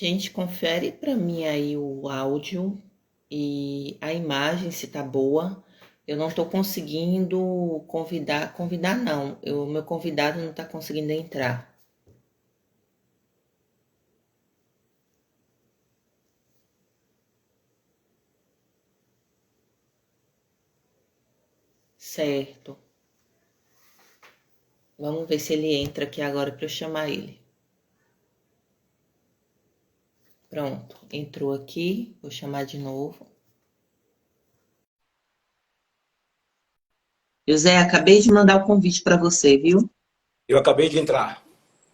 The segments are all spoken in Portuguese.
Gente, confere para mim aí o áudio e a imagem se tá boa. Eu não tô conseguindo convidar não. Meu convidado não tá conseguindo entrar. Certo. Vamos ver se ele entra aqui agora para eu chamar ele. Pronto, entrou aqui. Vou chamar de novo. José, acabei de mandar o convite para você, viu? Eu acabei de entrar.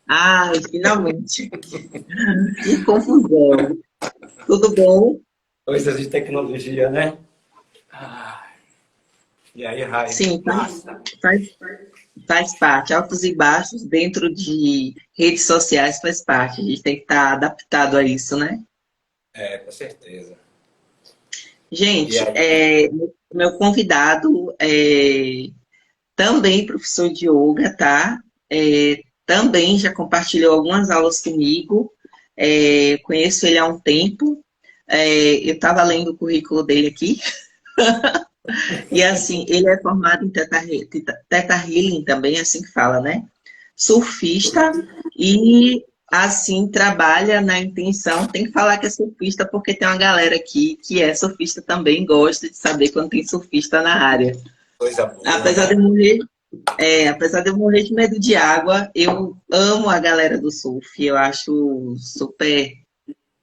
Ai, finalmente. Que confusão. Tudo bom? Coisas de tecnologia, né? Ah, e aí, Rai? Sim, Massa! faz, faz parte. Altos e baixos dentro de redes sociais faz parte. A gente tem que estar adaptado a isso, né? É, com certeza. E Gente, aí? meu convidado é também professor de yoga, tá? Também já compartilhou algumas aulas comigo. Conheço ele há um tempo. Eu estava lendo o currículo dele aqui. E assim, ele é formado em Teta Healing também, é assim que fala, né? Surfista e assim trabalha na intenção. Tem que falar que é surfista porque tem uma galera aqui que é surfista também, gosta de saber quando tem surfista na área. Coisa boa, Apesar de né? eu morrer, apesar de eu morrer de medo de água, eu amo a galera do surf. Eu acho super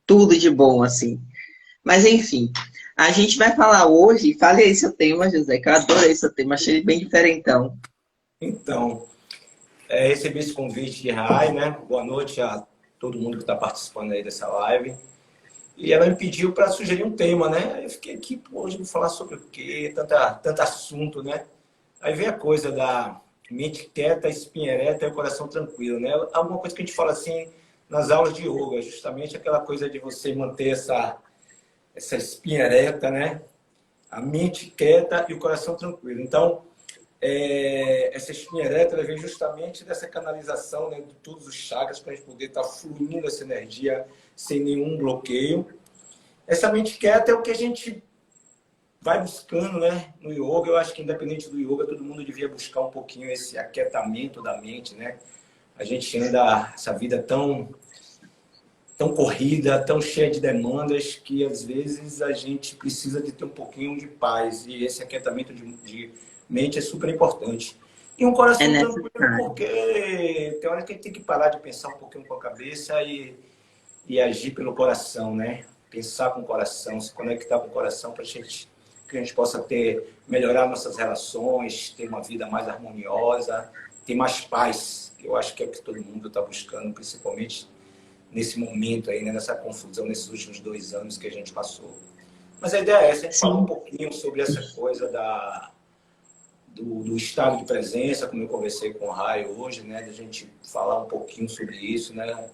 tudo de bom assim. Mas enfim, a gente vai falar hoje, fale aí seu tema, José, que eu adorei seu tema, achei ele bem diferentão. Então, recebi esse convite de Rai, né? Boa noite a todo mundo que está participando aí dessa live. E ela me pediu para sugerir um tema, né? Aí eu fiquei aqui, pô, hoje vou falar sobre o quê? Tanto assunto, né? Aí vem a coisa da mente quieta, espinha ereta e o coração tranquilo, né? Alguma coisa que a gente fala assim nas aulas de yoga, justamente aquela coisa de você manter essa espinha ereta, né? A mente quieta e o coração tranquilo. Então, essa espinha ereta ela vem justamente dessa canalização, né, de todos os chakras para a gente poder estar fluindo essa energia sem nenhum bloqueio. Essa mente quieta é o que a gente vai buscando, né, no yoga. Eu acho que independente do yoga, todo mundo devia buscar um pouquinho esse aquietamento da mente, né? A gente anda essa vida tão corrida, tão cheia de demandas, que às vezes a gente precisa de ter um pouquinho de paz. E esse aquietamento de mente é super importante. E um É coração tranquilo, necessário. porque tem hora que a gente tem que parar de pensar um pouquinho com a cabeça e agir pelo coração, né? Pensar com o coração, se conectar com o coração para que a gente possa melhorar nossas relações, ter uma vida mais harmoniosa, ter mais paz. Eu acho que é o que todo mundo está buscando, principalmente nesse momento aí, né, nessa confusão, nesses últimos 2 anos que a gente passou. Mas a ideia é essa, a gente falar um Sim. pouquinho sobre essa coisa do estado de presença, como eu conversei com o Raio hoje, né, da gente falar um pouquinho sobre isso, né?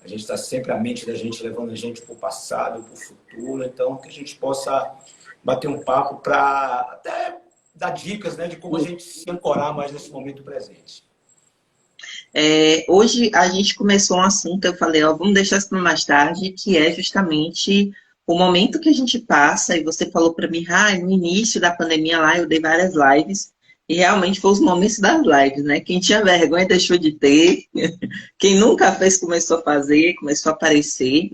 A gente está sempre a mente da gente levando a gente para o passado, para o futuro, então que a gente possa bater um papo para até dar dicas, né, de como a gente se ancorar mais nesse momento presente. Hoje a gente começou um assunto, eu falei, ó, vamos deixar isso para mais tarde, que é justamente o momento que a gente passa, e você falou para mim, no início da pandemia lá, eu dei várias lives, e realmente foram os momentos das lives, né? Quem tinha vergonha deixou de ter, quem nunca fez começou a fazer, começou a aparecer.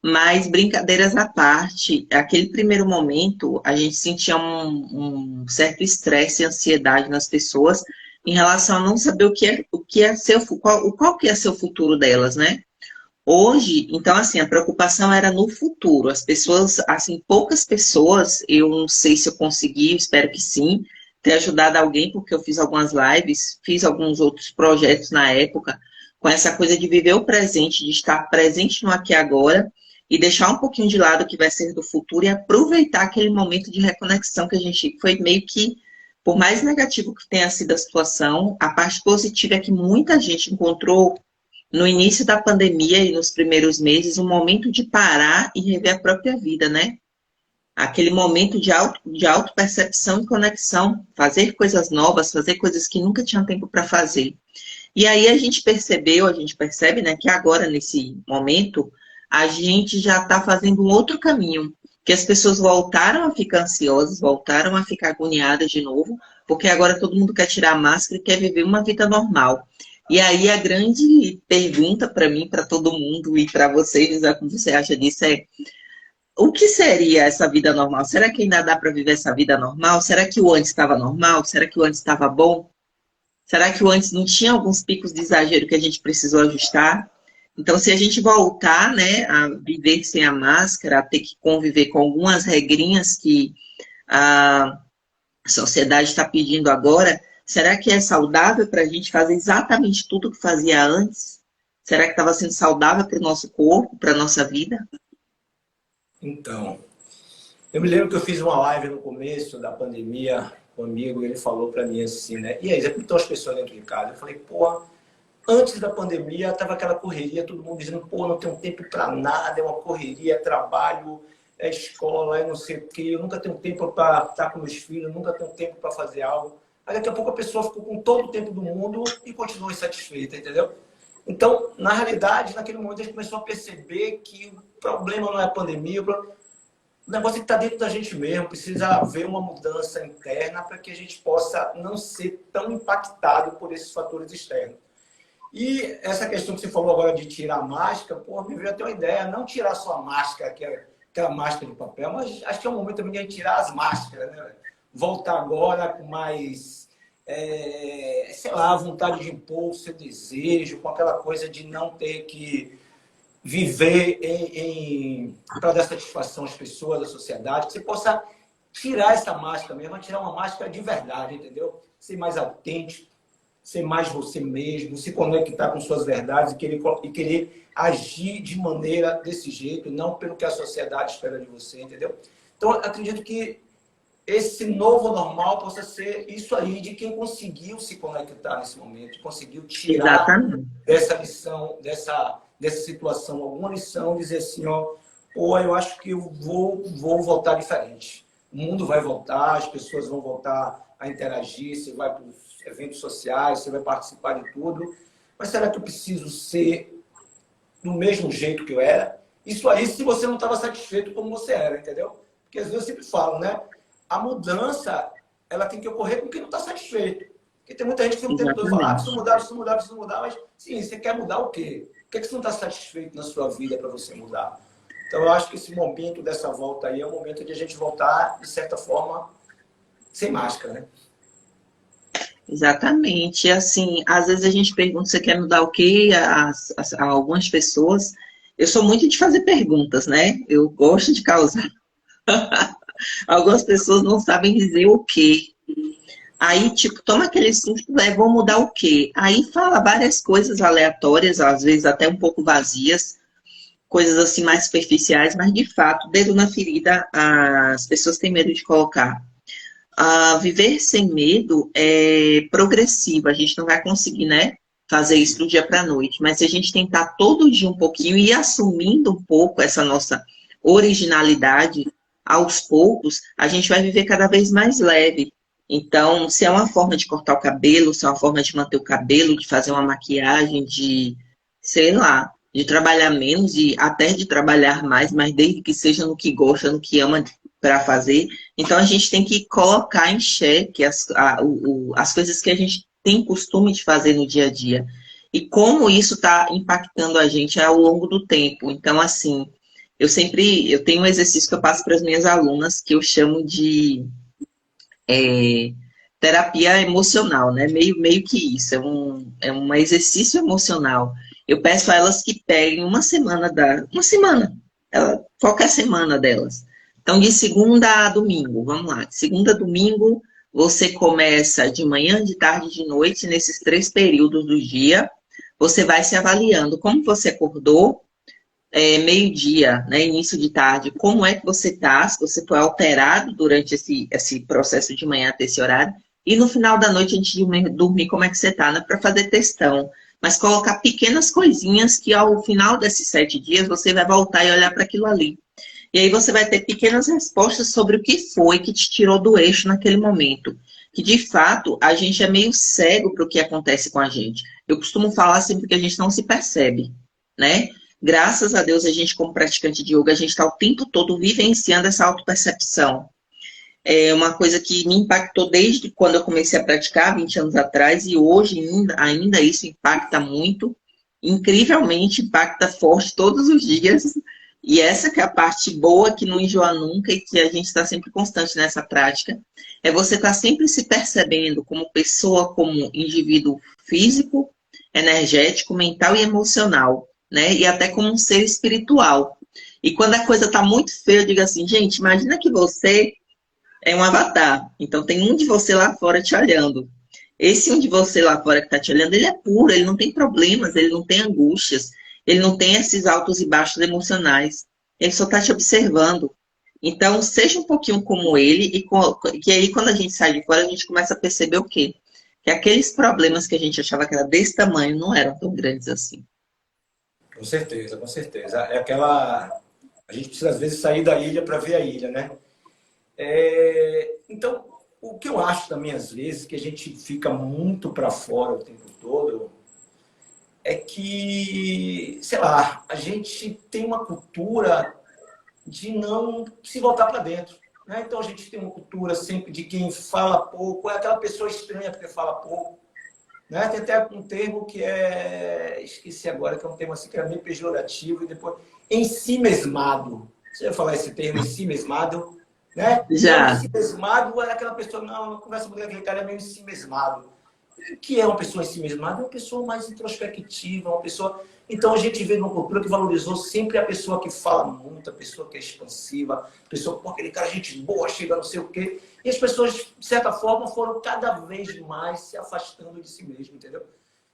Mas brincadeiras à parte, aquele primeiro momento a gente sentia um certo estresse e ansiedade nas pessoas em relação a não saber o que é qual que é seu futuro delas, né? Hoje, então assim, a preocupação era no futuro. As pessoas, assim, poucas pessoas, eu não sei se eu consegui, espero que sim, ter ajudado alguém, porque eu fiz algumas lives, fiz alguns outros projetos na época, com essa coisa de viver o presente, de estar presente no aqui e agora, e deixar um pouquinho de lado o que vai ser do futuro e aproveitar aquele momento de reconexão que a gente foi meio que, por mais negativo que tenha sido a situação, a parte positiva é que muita gente encontrou no início da pandemia e nos primeiros meses, um momento de parar e rever a própria vida, né? Aquele momento de autopercepção e conexão, fazer coisas novas, fazer coisas que nunca tinha tempo para fazer. E aí a gente percebe, né, que agora, nesse momento, a gente já está fazendo um outro caminho, que as pessoas voltaram a ficar ansiosas, voltaram a ficar agoniadas de novo, porque agora todo mundo quer tirar a máscara e quer viver uma vida normal. E aí a grande pergunta para mim, para todo mundo e para você, José, como você acha disso, é o que seria essa vida normal? Será que ainda dá para viver essa vida normal? Será que o antes estava normal? Será que o antes estava bom? Será que o antes não tinha alguns picos de exagero que a gente precisou ajustar? Então, se a gente voltar, né, a viver sem a máscara, a ter que conviver com algumas regrinhas que a sociedade está pedindo agora, será que é saudável para a gente fazer exatamente tudo que fazia antes? Será que estava sendo saudável para o nosso corpo, para a nossa vida? Então, eu me lembro que eu fiz uma live no começo da pandemia com um amigo, e ele falou para mim assim, né? E aí, já estão as pessoas dentro de casa? Eu falei, pô, antes da pandemia, tava aquela correria, todo mundo dizendo, pô, não tenho tempo para nada, é uma correria, é trabalho, é escola, é não sei o quê, eu nunca tenho tempo para estar com meus filhos, nunca tenho tempo para fazer algo. Aí daqui a pouco a pessoa ficou com todo o tempo do mundo e continuou insatisfeita, entendeu? Então, na realidade, naquele momento a gente começou a perceber que o problema não é a pandemia, o negócio é que está dentro da gente mesmo, precisa haver uma mudança interna para que a gente possa não ser tão impactado por esses fatores externos. E essa questão que você falou agora de tirar a máscara, pô, me veio até uma ideia, não tirar só a máscara, que é aquela máscara de papel, mas acho que é um momento também de a gente tirar as máscaras, né? Voltar agora com mais, sei lá, vontade de impor o seu desejo, com aquela coisa de não ter que viver para dar satisfação às pessoas, à sociedade, que você possa tirar essa máscara mesmo, tirar uma máscara de verdade, entendeu? Ser mais autêntico, ser mais você mesmo, se conectar com suas verdades e querer agir de maneira desse jeito, não pelo que a sociedade espera de você, entendeu? Então, acredito que esse novo normal possa ser isso aí de quem conseguiu se conectar nesse momento, conseguiu tirar Exatamente. dessa lição, dessa situação, alguma lição, dizer assim, ó, pô, eu acho que eu vou voltar diferente. O mundo vai voltar, as pessoas vão voltar a interagir, você vai para os eventos sociais, você vai participar de tudo, mas será que eu preciso ser do mesmo jeito que eu era? Isso aí se você não estava satisfeito como você era, entendeu? Porque às vezes eu sempre falo, né? A mudança, ela tem que ocorrer com quem não está satisfeito. Porque tem muita gente que o tempo todo fala, preciso mudar, preciso mudar, preciso mudar, mas sim, você quer mudar o quê? O que é que você não está satisfeito na sua vida para você mudar? Então eu acho que esse momento dessa volta aí é o momento de a gente voltar, de certa forma, sem máscara, né? Exatamente. Assim, às vezes a gente pergunta, você quer mudar o quê? A algumas pessoas. Eu sou muito de fazer perguntas, né? Eu gosto de causar. Algumas pessoas não sabem dizer o quê. Aí, tipo, toma aquele susto, vou mudar o quê? Aí fala várias coisas aleatórias, às vezes até um pouco vazias, coisas assim mais superficiais, mas de fato, dedo na ferida, as pessoas têm medo de colocar. Viver sem medo é progressivo, a gente não vai conseguir, né, fazer isso do dia para a noite, mas se a gente tentar todo dia um pouquinho e ir assumindo um pouco essa nossa originalidade, aos poucos, a gente vai viver cada vez mais leve. Então, se é uma forma de cortar o cabelo, se é uma forma de manter o cabelo, de fazer uma maquiagem, de, sei lá, de trabalhar menos e até de trabalhar mais, mas desde que seja no que gosta, no que ama para fazer. Então, a gente tem que colocar em xeque as coisas que a gente tem costume de fazer no dia a dia. E como isso está impactando a gente ao longo do tempo. Então, assim, eu tenho um exercício que eu passo para as minhas alunas, que eu chamo de terapia emocional, né? Meio que isso, é um exercício emocional. Eu peço a elas que peguem uma semana, qualquer semana delas. Então, de segunda a domingo, vamos lá. De segunda a domingo, você começa de manhã, de tarde, de noite, nesses 3 períodos do dia. Você vai se avaliando como você acordou, meio-dia, né, início de tarde, como é que você está, se você foi alterado durante esse processo de manhã até esse horário, e no final da noite, antes de dormir, como é que você está, né, para fazer testão. Mas colocar pequenas coisinhas que ao final desses 7 dias você vai voltar e olhar para aquilo ali. E aí você vai ter pequenas respostas sobre o que foi que te tirou do eixo naquele momento. Que, de fato, a gente é meio cego para o que acontece com a gente. Eu costumo falar sempre que a gente não se percebe, né? Graças a Deus, a gente, como praticante de yoga, a gente está o tempo todo vivenciando essa autopercepção. É uma coisa que me impactou desde quando eu comecei a praticar, 20 anos atrás, e hoje ainda isso impacta muito, incrivelmente impacta forte todos os dias. E essa que é a parte boa, que não enjoa nunca e que a gente está sempre constante nessa prática, é você estar sempre se percebendo como pessoa, como indivíduo físico, energético, mental e emocional, né? E até como um ser espiritual. E quando a coisa está muito feia, eu digo assim, gente, imagina que você é um avatar. Então tem um de você lá fora te olhando. Esse um de você lá fora que está te olhando, ele é puro, ele não tem problemas, ele não tem angústias, ele não tem esses altos e baixos emocionais. Ele só está te observando. Então, seja um pouquinho como ele, que aí quando a gente sai de fora, a gente começa a perceber o quê? Que aqueles problemas que a gente achava que era desse tamanho não eram tão grandes assim. Com certeza, com certeza. É aquela. A gente precisa, às vezes, sair da ilha para ver a ilha, né? Então, o que eu acho também, às vezes, que a gente fica muito para fora o tempo todo, é que, sei lá, a gente tem uma cultura de não se voltar para dentro. Né? Então, a gente tem uma cultura sempre de quem fala pouco, é aquela pessoa estranha porque fala pouco. Né? Tem até um termo que esqueci agora, que é um termo assim que é meio pejorativo, e depois, ensimesmado. Você vai falar esse termo, ensimesmado? Né? Então, Já. ensimesmado é aquela pessoa, não conversa com aquele cara, é meio ensimesmado. O que é uma pessoa ensimesmada? É uma pessoa mais introspectiva, uma pessoa... Então, a gente vê numa cultura que valorizou sempre a pessoa que fala muito, a pessoa que é expansiva, a pessoa, pô, aquele cara, gente boa, chega não sei o quê. E as pessoas, de certa forma, foram cada vez mais se afastando de si mesmo, entendeu?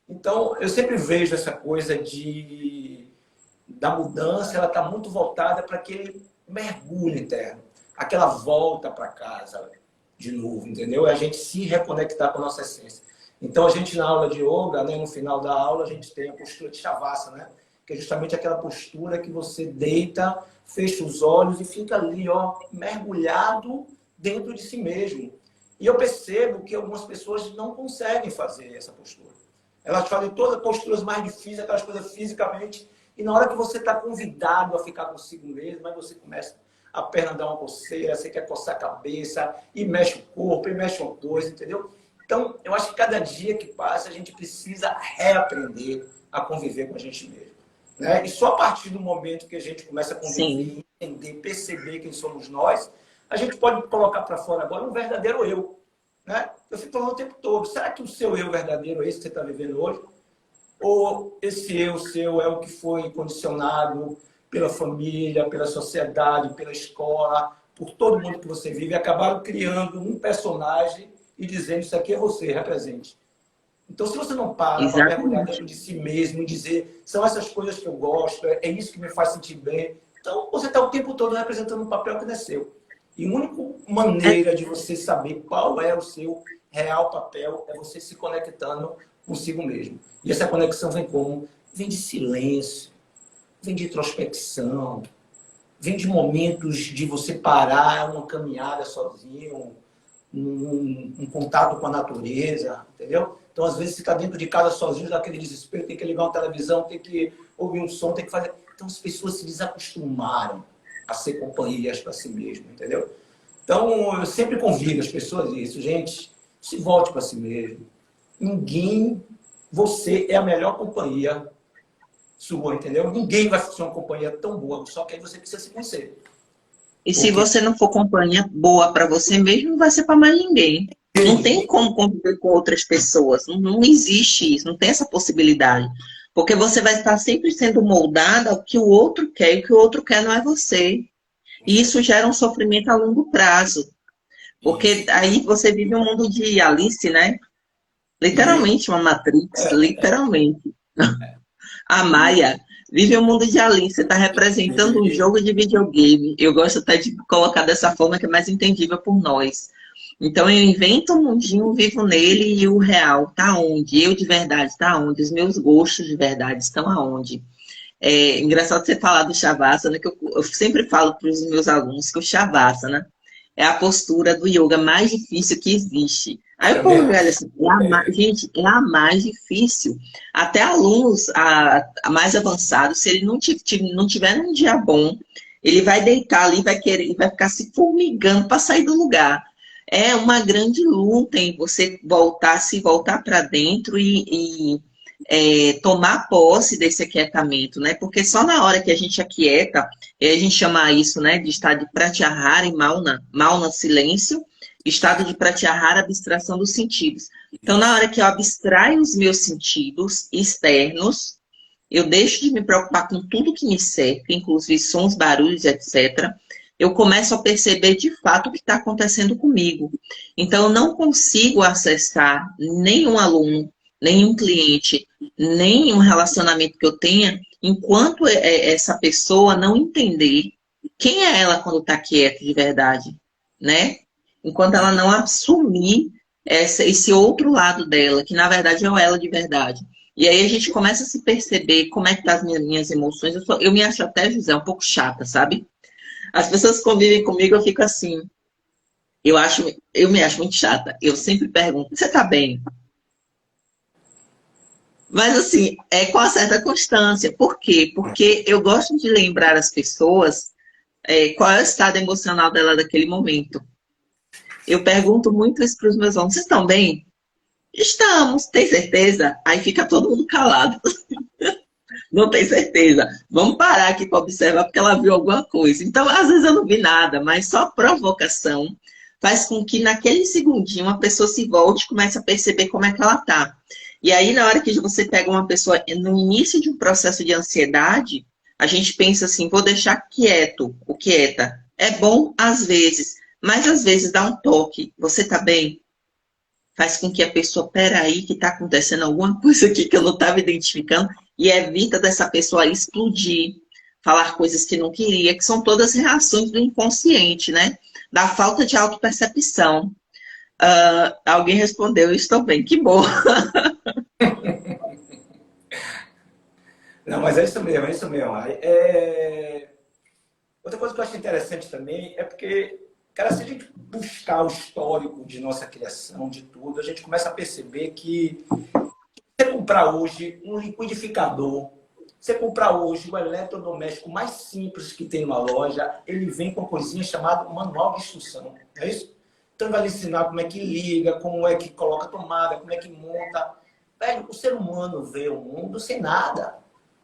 Então, eu sempre vejo essa coisa da mudança, ela está muito voltada para aquele mergulho interno, aquela volta para casa de novo, entendeu? É a gente se reconectar com a nossa essência. Então, a gente na aula de yoga, né, no final da aula, a gente tem a postura de Shavasana, né? Que é justamente aquela postura que você deita, fecha os olhos e fica ali, ó, mergulhado dentro de si mesmo. E eu percebo que algumas pessoas não conseguem fazer essa postura. Elas fazem todas as posturas mais difíceis, aquelas coisas fisicamente, e na hora que você está convidado a ficar consigo mesmo, aí você começa a perna dar uma coceira, você quer coçar a cabeça, e mexe o corpo, e mexe os dois, entendeu? Então, eu acho que cada dia que passa, a gente precisa reaprender a conviver com a gente mesmo. Né? E só a partir do momento que a gente começa a conviver, Sim. entender, perceber quem somos nós, a gente pode colocar para fora agora um verdadeiro eu. Né? Eu fico falando o tempo todo, será que o seu eu verdadeiro é esse que você está vivendo hoje? Ou esse eu seu é o que foi condicionado pela família, pela sociedade, pela escola, por todo mundo que você vive, e acabaram criando um personagem e dizendo isso aqui é você, represente. Então, se você não para mergulhar Exatamente. dentro de si mesmo e dizer são essas coisas que eu gosto, é isso que me faz sentir bem, então você está o tempo todo representando um papel que não é seu. E a única É, maneira de você saber qual é o seu real papel é você se conectando consigo mesmo. E essa conexão vem como? Vem de silêncio, vem de introspecção, vem de momentos de você parar uma caminhada sozinho, um contato com a natureza, entendeu? Então, às vezes, você está dentro de casa sozinho, dá aquele desespero, tem que ligar uma televisão, tem que ouvir um som, tem que fazer... Então, as pessoas se desacostumaram a ser companhias para si mesmo, entendeu? Então, eu sempre convido as pessoas a isso. Gente, se volte para si mesmo. Ninguém... Você é a melhor companhia sua, entendeu? Ninguém vai ser uma companhia tão boa, só que aí você precisa se conhecer. e se Porque você não for companhia boa para você mesmo, não vai ser para mais ninguém. Não tem como conviver com outras pessoas. Não existe isso, não tem essa possibilidade. Porque você vai estar sempre sendo moldada ao que o outro quer, e o que o outro quer não é você. E isso gera um sofrimento a longo prazo. Porque isso. aí você vive um mundo de Alice, né? E, Literalmente uma Matrix, literalmente. A Maia vive um mundo de Alice, você está representando um jogo de videogame. Eu gosto até de colocar dessa forma que é mais entendível por nós. Então eu invento um mundinho, vivo nele e o real está onde? Eu de verdade está onde? Os meus gostos de verdade estão aonde? É engraçado você falar do Shavasana, que eu sempre falo para os meus alunos que o Shavasana é a postura do yoga mais difícil que existe. Aí eu Também falo, velho, acho. assim, gente, é a mais difícil. Até alunos a mais avançados, se ele não tiver num dia bom, ele vai deitar ali, vai querer, ele vai ficar se formigando para sair do lugar. É uma grande luta em você voltar, se voltar para dentro tomar posse desse aquietamento, né? Porque só na hora que a gente aquieta, e a gente chama isso, né, de estado de pratyahara e mauna silêncio, estado de pratyahara, abstração dos sentidos. Então, na Isso. hora que eu abstraio os meus sentidos externos, eu deixo de me preocupar com tudo que me cerca, inclusive sons, barulhos, etc. Eu começo a perceber de fato o que está acontecendo comigo. Então, eu não consigo acessar nenhum aluno, nenhum cliente, nenhum relacionamento que eu tenha, enquanto essa pessoa não entender quem é ela quando está quieta de verdade, né? Enquanto ela não assumir esse outro lado dela, que na verdade é o ela de verdade. E aí a gente começa a se perceber como é que tá as minhas emoções. Eu me acho até, José, um pouco chata, sabe? As pessoas que convivem comigo, eu fico assim. Eu me acho muito chata. Eu sempre pergunto, você tá bem? Mas assim, é com uma certa constância. Por quê? Porque eu gosto de lembrar as pessoas qual é o estado emocional dela naquele momento. Eu pergunto muito isso para os meus alunos, vocês estão bem? Estamos, tem certeza? Aí fica todo mundo calado. Não tem certeza. Vamos parar aqui para observar porque ela viu alguma coisa. Então, às vezes eu não vi nada, mas só provocação faz com que naquele segundinho a pessoa se volte e comece a perceber como é que ela tá. E aí, na hora que você pega uma pessoa no início de um processo de ansiedade, a gente pensa assim, vou deixar quieto, o quieta. É bom às vezes, mas às vezes dá um toque. Você tá bem? Faz com que a pessoa, peraí, que está acontecendo alguma coisa aqui que eu não estava identificando, e evita dessa pessoa explodir, falar coisas que não queria, que são todas reações do inconsciente, né? Da falta de autopercepção. Alguém respondeu, estou bem, que bom. Não, mas é isso mesmo, é isso mesmo. Outra coisa que eu acho interessante também é porque, cara, se a gente buscar o histórico de nossa criação, de tudo, a gente começa a perceber que você comprar hoje um liquidificador, você comprar hoje o eletrodoméstico mais simples que tem numa loja, ele vem com uma coisinha chamada manual de instrução, não é isso? Então vai lhe ensinar como é que liga, como é que coloca a tomada, como é que monta. Velho, o ser humano vê o mundo sem nada.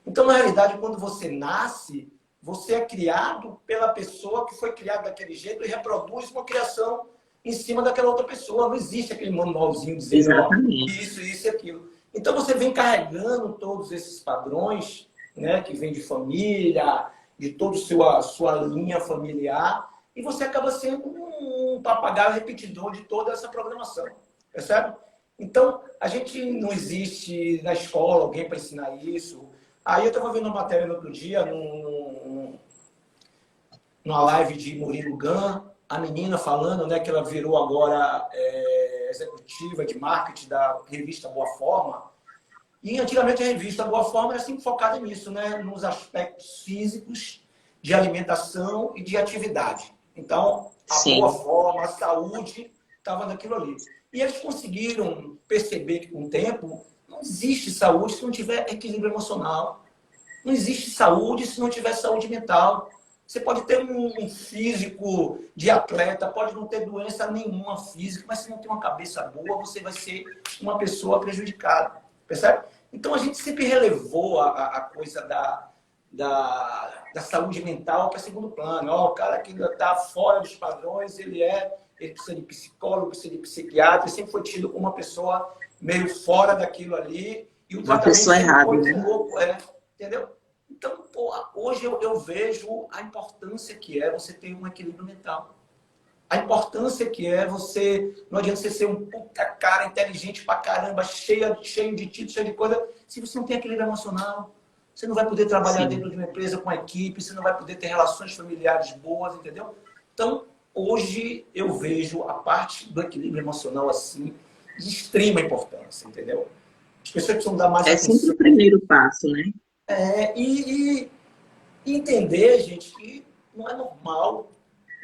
Então, na realidade, quando você nasce, você é criado pela pessoa que foi criada daquele jeito e reproduz uma criação em cima daquela outra pessoa. Não existe aquele manualzinho dizendo, ó, Exatamente. isso e aquilo. Então, você vem carregando todos esses padrões, né, que vem de família, de toda a sua linha familiar, e você acaba sendo um papagaio repetidor de toda essa programação, percebe? Então, a gente não existe na escola alguém para ensinar isso. Aí eu estava vendo uma matéria no outro dia, numa live de Murilo Gun, a menina falando, né, que ela virou agora executiva de marketing da revista Boa Forma. E antigamente a revista Boa Forma era sempre focada nisso, né, nos aspectos físicos, de alimentação e de atividade. Então, a boa Sim, forma, a saúde, estava naquilo ali. E eles conseguiram perceber que, com o tempo, não existe saúde se não tiver equilíbrio emocional. Não existe saúde se não tiver saúde mental. Você pode ter um físico de atleta, pode não ter doença nenhuma física, mas se não tem uma cabeça boa, você vai ser uma pessoa prejudicada. Percebe? Então a gente sempre relevou a coisa da saúde mental para segundo plano. Ó, o cara que ainda está fora dos padrões, ele precisa de psicólogo, precisa de psiquiatra, sempre foi tido como uma pessoa meio fora daquilo ali, e o uma tratamento pessoa sempre errada, foi né? com louco, entendeu? Então, pô, hoje eu vejo a importância que é você ter um equilíbrio mental. A importância que é você... Não adianta você ser um puta cara inteligente pra caramba, cheio de título, cheio de coisa, se você não tem equilíbrio emocional. Você não vai poder trabalhar Sim. dentro de uma empresa com a equipe, você não vai poder ter relações familiares boas, entendeu? Então, hoje eu vejo a parte do equilíbrio emocional assim, de extrema importância, entendeu? As pessoas precisam dar mais É sempre atenção. o primeiro passo, né? E entender, gente, que não é normal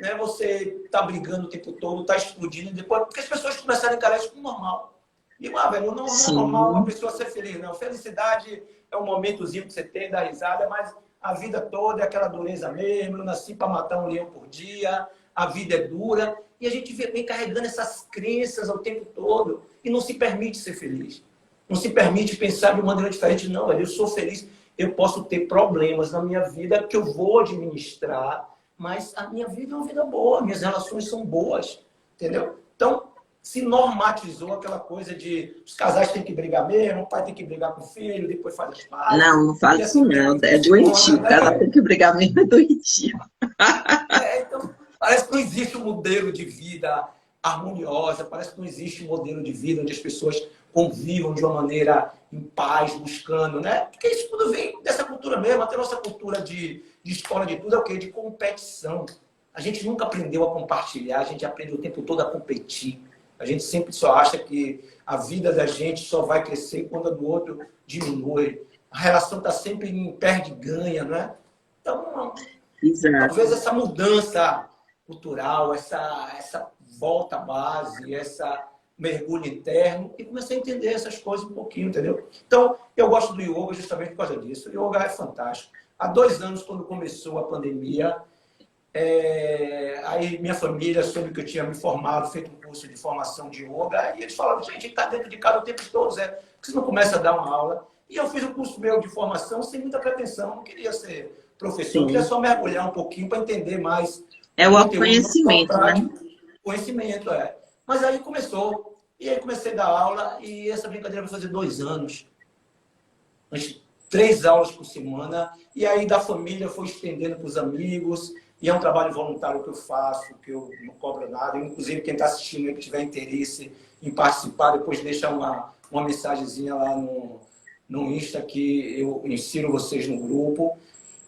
né? Você tá brigando o tempo todo, tá explodindo, e depois, porque as pessoas começaram a encarar isso como normal. E, velho, não é normal a Sim. pessoa ser feliz, não. Felicidade é um momentozinho que você tem, dá risada, mas a vida toda é aquela dureza mesmo. Eu nasci para matar um leão por dia, a vida é dura. E a gente vem carregando essas crenças o tempo todo e não se permite ser feliz. Não se permite pensar de uma maneira diferente. Não, velho, eu sou feliz. Eu posso ter problemas na minha vida que eu vou administrar, mas a minha vida é uma vida boa, minhas relações são boas, entendeu? Então, se normatizou aquela coisa de os casais têm que brigar mesmo, o pai tem que brigar com o filho, depois faz as pazes, Não, não fala e isso assim não. É funciona, doentio. O né, cara tem velho? que brigar mesmo, é doentio. Então, parece que não existe um modelo de vida harmoniosa, parece que não existe um modelo de vida onde as pessoas convivam de uma maneira em paz, buscando, né? Porque isso tudo vem dessa cultura mesmo, até a nossa cultura de escola de tudo é o quê? De competição. A gente nunca aprendeu a compartilhar, a gente aprende o tempo todo a competir. A gente sempre só acha que a vida da gente só vai crescer quando a do outro diminui. A relação está sempre em perde-ganha, né? Então, talvez Exato. essa mudança cultural, essa volta à base, essa mergulho interno, e comecei a entender essas coisas um pouquinho, entendeu? Então, eu gosto do yoga justamente por causa disso. O yoga é fantástico. Há 2 anos, quando começou a pandemia, aí minha família soube que eu tinha me formado, feito um curso de formação de yoga, e eles falaram, gente, está dentro de casa o tempo todo, Zé, por que você não começa a dar uma aula? E eu fiz um curso meu de formação sem muita pretensão, não queria ser professor, eu queria Sim. só mergulhar um pouquinho para entender mais É o o conteúdo, não só autoconhecimento, né? prático, conhecimento, é. Mas aí começou, e aí comecei a dar aula, e essa brincadeira vai fazer 2 anos. 3 aulas por semana, e aí da família foi estendendo para os amigos, e é um trabalho voluntário que eu faço, que eu não cobro nada. Inclusive, quem está assistindo aí, que tiver interesse em participar, depois deixa uma mensagenzinha lá no Insta, que eu insiro vocês no grupo.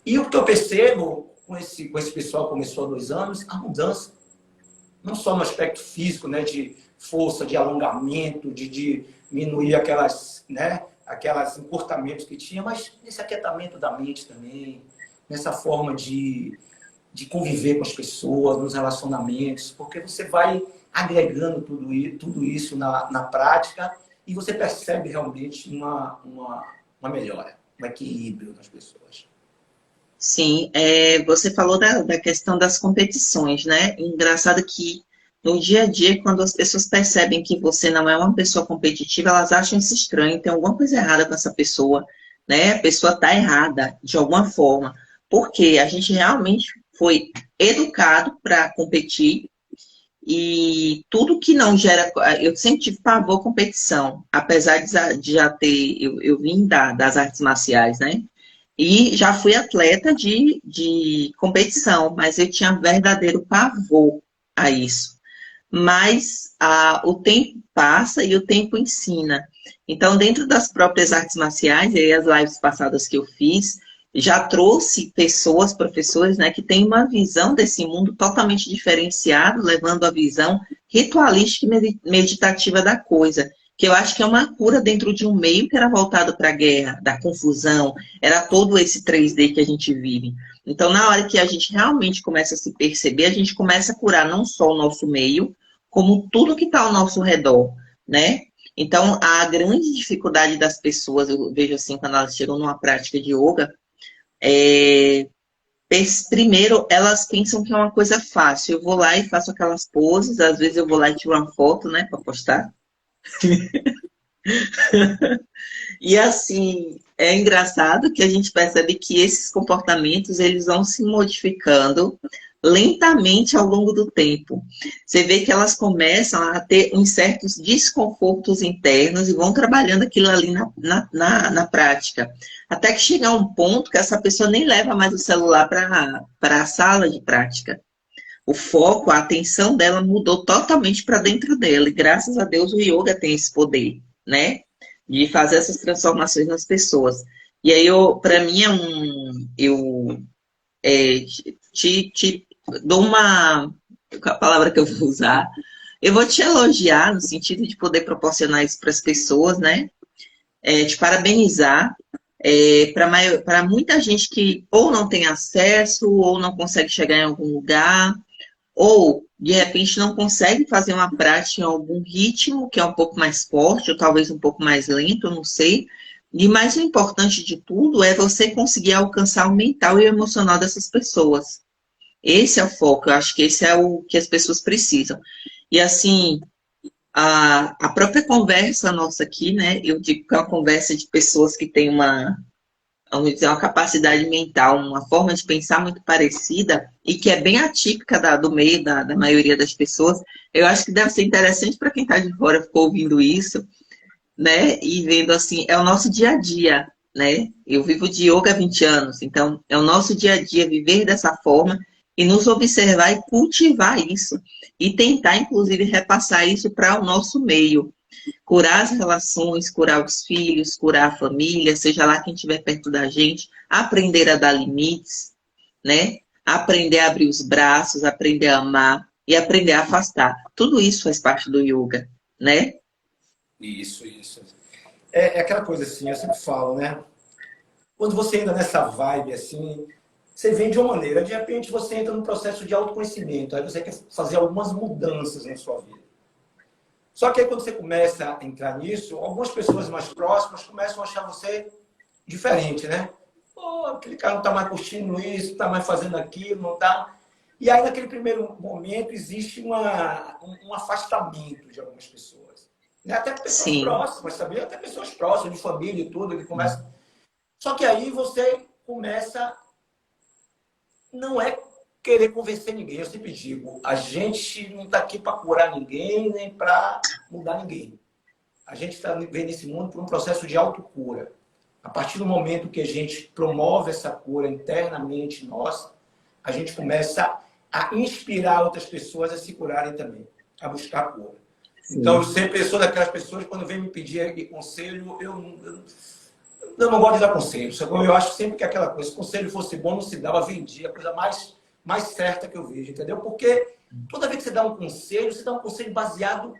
E o que eu percebo com esse pessoal que começou há 2 anos, a mudança. Não só no aspecto físico, né, de força, de alongamento, de diminuir aquelas encurtamentos que tinha, mas nesse aquietamento da mente também, nessa forma de conviver com as pessoas, nos relacionamentos, porque você vai agregando tudo isso na prática e você percebe realmente uma melhora, um equilíbrio nas pessoas. Sim, você falou da questão das competições, né? Engraçado que no dia a dia, quando as pessoas percebem que você não é uma pessoa competitiva, elas acham isso estranho, tem alguma coisa errada com essa pessoa, né? A pessoa está errada de alguma forma, porque a gente realmente foi educado para competir e tudo que não gera. Eu sempre tive pavor à competição, apesar de já ter. Eu vim das artes marciais, né? E já fui atleta de competição, mas eu tinha verdadeiro pavor a isso. Mas o tempo passa e o tempo ensina. Então, dentro das próprias artes marciais, e aí as lives passadas que eu fiz, já trouxe pessoas, professores, né, que têm uma visão desse mundo totalmente diferenciado, levando a visão ritualística e meditativa da coisa, que eu acho que é uma cura dentro de um meio que era voltado para a guerra, da confusão, era todo esse 3D que a gente vive. Então, na hora que a gente realmente começa a se perceber, a gente começa a curar não só o nosso meio, como tudo que está ao nosso redor, né? Então, a grande dificuldade das pessoas, eu vejo assim, quando elas chegam numa prática de yoga, é, primeiro, elas pensam que é uma coisa fácil. Eu vou lá e faço aquelas poses, às vezes eu vou lá e tiro uma foto, né, para postar. E assim, é engraçado que a gente percebe que esses comportamentos, eles vão se modificando lentamente ao longo do tempo. Você vê que elas começam a ter uns certos desconfortos internos e vão trabalhando aquilo ali na prática. Até que chega a um ponto que essa pessoa nem leva mais o celular para a sala de prática. O foco, a atenção dela mudou totalmente para dentro dela. E graças a Deus o yoga tem esse poder, né? De fazer essas transformações nas pessoas. E aí, para mim, eu te dou qual a palavra que eu vou usar? Eu vou te elogiar no sentido de poder proporcionar isso para as pessoas, né? Te parabenizar. Para muita gente que ou não tem acesso, ou não consegue chegar em algum lugar, ou, de repente, não consegue fazer uma prática em algum ritmo que é um pouco mais forte, ou talvez um pouco mais lento, eu não sei. E mais o importante de tudo é você conseguir alcançar o mental e o emocional dessas pessoas. Esse é o foco, eu acho que esse é o que as pessoas precisam. E assim, a própria conversa nossa aqui, né? Eu digo que é uma conversa de pessoas que têm vamos dizer, uma capacidade mental, uma forma de pensar muito parecida e que é bem atípica do meio da maioria das pessoas. Eu acho que deve ser interessante para quem está de fora ficou ouvindo isso, né? E vendo assim, é o nosso dia a dia, né? Eu vivo de yoga há 20 anos, então é o nosso dia a dia viver dessa forma e nos observar e cultivar isso. E tentar, inclusive, repassar isso para o nosso meio. Curar as relações, curar os filhos, curar a família, seja lá quem estiver perto da gente, aprender a dar limites, né? Aprender a abrir os braços, aprender a amar e aprender a afastar. Tudo isso faz parte do yoga, né? Isso, isso. É aquela coisa assim, eu sempre falo, né? Quando você entra nessa vibe assim, você vem de uma maneira, de repente você entra num processo de autoconhecimento, aí você quer fazer algumas mudanças na sua vida. Só que aí quando você começa a entrar nisso, algumas pessoas mais próximas começam a achar você diferente, né? Pô, aquele cara não está mais curtindo isso, não está mais fazendo aquilo, não está... E aí naquele primeiro momento existe um afastamento de algumas pessoas. Né? Até pessoas Sim, próximas, sabia? Até pessoas próximas, de família e tudo, que começa. Só que aí você começa, não é querer convencer ninguém. Eu sempre digo, a gente não está aqui para curar ninguém, nem para mudar ninguém. A gente está vendo esse mundo por um processo de autocura. A partir do momento que a gente promove essa cura internamente nossa, a gente começa a inspirar outras pessoas a se curarem também, a buscar a cura. Então, eu sim. sempre sou daquelas pessoas, quando vem me pedir conselho, eu não gosto de dar conselho. Eu acho sempre que aquela coisa, se o conselho fosse bom, não se dava, vendia, a coisa mais certa que eu vejo, entendeu? Porque toda vez que você dá um conselho baseado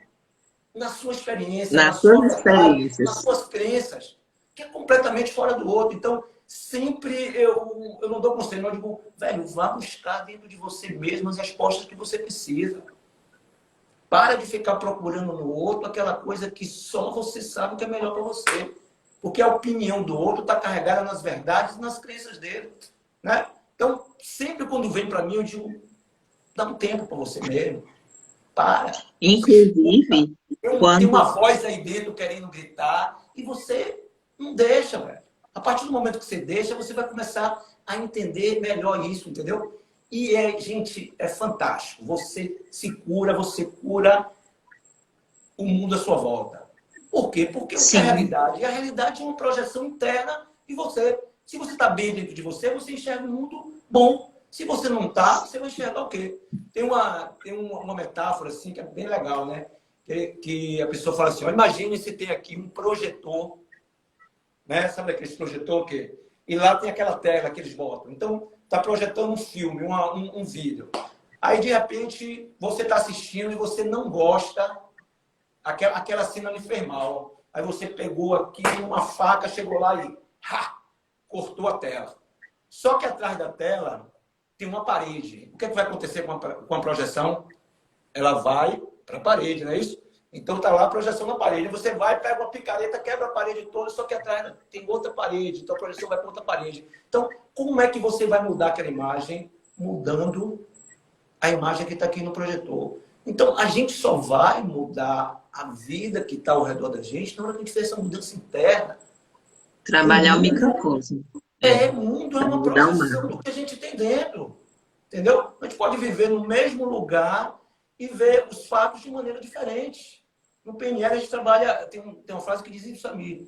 na sua experiência, na Nas suas sua verdade, nas experiências. suas crenças, que é completamente fora do outro. Então, sempre eu não dou conselho, eu digo, velho, vá buscar dentro de você mesmo as respostas que você precisa. Para de ficar procurando no outro aquela coisa que só você sabe que é melhor para você. Porque a opinião do outro está carregada nas verdades e nas crenças dele. Né? Então, sempre quando vem para mim, eu digo, dá um tempo para você mesmo. Para, se escuta. Inclusive, Tem uma quando. voz aí dentro querendo gritar e você não deixa, velho. A partir do momento que você deixa, você vai começar a entender melhor isso, entendeu? E, gente, é fantástico. Você cura o mundo à sua volta. Por quê? Porque o que é a Sim, realidade? A realidade é uma projeção interna de você. Se você está bem dentro de você, você enxerga um mundo bom. Se você não está, você vai enxergar o quê? Tem uma metáfora assim que é bem legal, né? Que a pessoa fala assim, ó, imagine se tem aqui um projetor, né? Sabe aquele projetor que... E lá tem aquela tela que eles botam. Então, está projetando um filme, um vídeo. Aí, de repente, você está assistindo e você não gosta aquela cena lhe fez mal. Aí você pegou aqui uma faca, chegou lá e cortou a tela. Só que atrás da tela tem uma parede. O que, é que vai acontecer com a projeção? Ela vai para a parede, não é isso? Então tá lá a projeção na parede. Você vai, pega uma picareta, quebra a parede toda, só que atrás tem outra parede. Então a projeção vai para outra parede. Então, como é que você vai mudar aquela imagem? Mudando a imagem que está aqui no projetor. Então, a gente só vai mudar a vida que está ao redor da gente na hora que a gente fizer essa mudança interna. O trabalhar o mundo microcosmo. o mundo é Para uma mudar o projeção macro. do que a gente tem dentro. Entendeu? A gente pode viver no mesmo lugar e ver os fatos de maneira diferente. No PNL, a gente trabalha... Tem uma frase que diz isso a mim.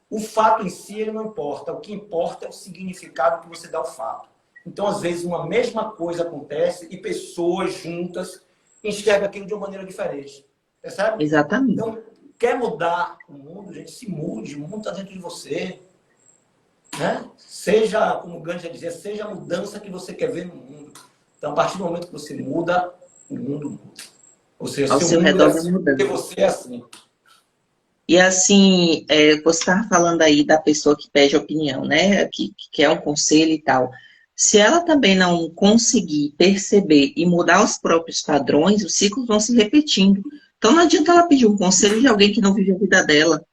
O fato em si, ele não importa. O que importa é o significado que você dá ao fato. Então, às vezes, uma mesma coisa acontece e pessoas juntas enxergam aquilo de uma maneira diferente. Percebe? Exatamente. Então, quer mudar o mundo, gente, se mude. O mundo está dentro de você. Né? Seja, como o Gandhi já dizia, seja a mudança que você quer ver no mundo. Então, a partir do momento que você muda, o mundo muda. Ou seja, Ao seu seu mundo é redor vai assim, porque mudando. você é assim. E assim, você estava falando aí da pessoa que pede opinião, né? Que quer um conselho e tal. Se ela também não conseguir perceber e mudar os próprios padrões, os ciclos vão se repetindo. Então não adianta ela pedir um conselho de alguém que não vive a vida dela,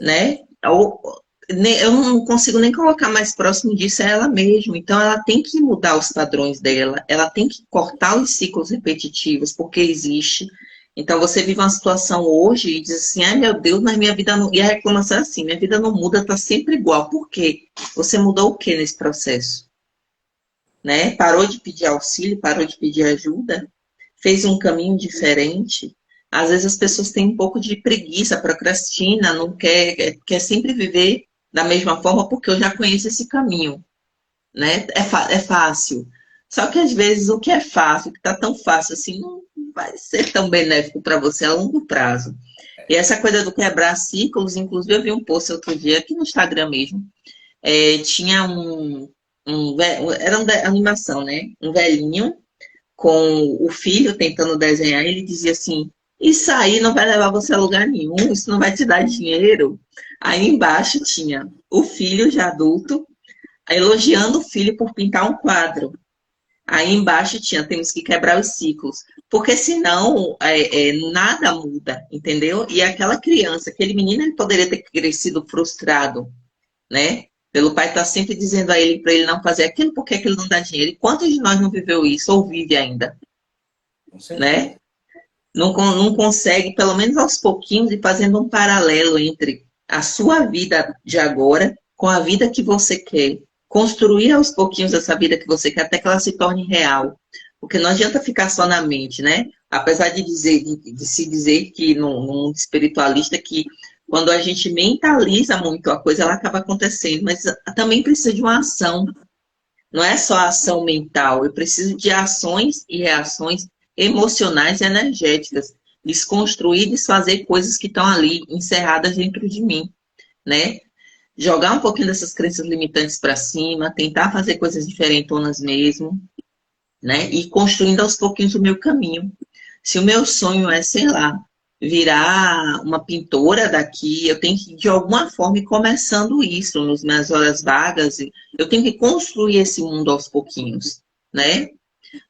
né? Eu não consigo nem colocar mais próximo disso a ela mesma. Então ela tem que mudar os padrões dela, ela tem que cortar os ciclos repetitivos, porque existe. Então você vive uma situação hoje e diz assim, ai meu Deus, mas minha vida não. E a reclamação é assim, minha vida não muda, está sempre igual. Por quê? Você mudou o que nesse processo? Né? Parou de pedir auxílio, parou de pedir ajuda, fez um caminho diferente. Às vezes as pessoas têm um pouco de preguiça, procrastina, não quer sempre viver da mesma forma porque eu já conheço esse caminho, né? É fácil. Só que às vezes o que é fácil, que está tão fácil assim, não vai ser tão benéfico para você a longo prazo. E essa coisa do quebrar ciclos, inclusive eu vi um post outro dia aqui no Instagram mesmo, tinha era uma animação, né? Um velhinho com o filho tentando desenhar, ele dizia assim: isso aí não vai levar você a lugar nenhum, isso não vai te dar dinheiro. Aí embaixo tinha o filho já adulto elogiando o filho por pintar um quadro. Aí embaixo tinha, temos que quebrar os ciclos, porque senão nada muda, entendeu? E aquela criança, aquele menino, ele poderia ter crescido frustrado, né? Pelo pai estar sempre dizendo a ele para ele não fazer aquilo, porque que ele não dá dinheiro. E quantos de nós não viveu isso ou vive ainda, Com certeza. né? Não consegue, pelo menos aos pouquinhos, ir fazendo um paralelo entre a sua vida de agora com a vida que você quer. Construir aos pouquinhos essa vida que você quer até que ela se torne real. Porque não adianta ficar só na mente, né? Apesar de se dizer que no mundo espiritualista que quando a gente mentaliza muito a coisa, ela acaba acontecendo, mas também precisa de uma ação. Não é só ação mental, eu preciso de ações e reações emocionais e energéticas, desconstruir e desfazer coisas que estão ali encerradas dentro de mim, né? Jogar um pouquinho dessas crenças limitantes para cima, tentar fazer coisas diferentonas mesmo, né? E construindo aos pouquinhos o meu caminho. Se o meu sonho é, sei lá, virar uma pintora daqui, eu tenho que, de alguma forma, ir começando isso nas minhas horas vagas. Eu tenho que construir esse mundo aos pouquinhos, né?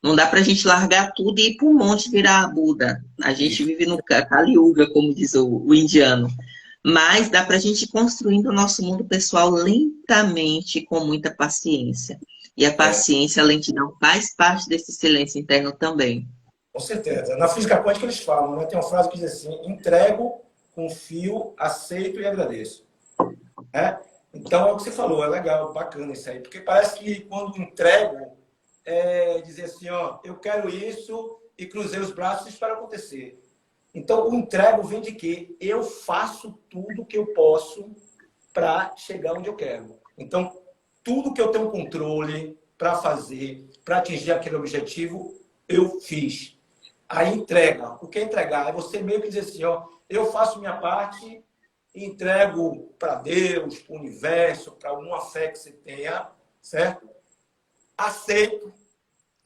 Não dá para a gente largar tudo e ir para um monte virar Buda. A gente Isso. vive no Kali Yuga, como diz o indiano. Mas dá para a gente ir construindo o nosso mundo pessoal lentamente, com muita paciência. E a É, paciência, a lentidão, faz parte desse silêncio interno também. com certeza. Na física quântica eles falam, né? Tem uma frase que diz assim: entrego, confio, aceito e agradeço. Né? Então é o que você falou, é legal, bacana isso aí, porque parece que quando entrego, dizer assim, ó, eu quero isso e cruzei os braços e espero acontecer. Então o entrego vem de que eu faço tudo que eu posso para chegar onde eu quero. Então tudo que eu tenho controle para fazer, para atingir aquele objetivo, eu fiz. A entrega, o que é entregar? É você meio que dizer assim, ó, eu faço minha parte e entrego para Deus, para o universo, para alguma fé que você tenha, certo? Aceito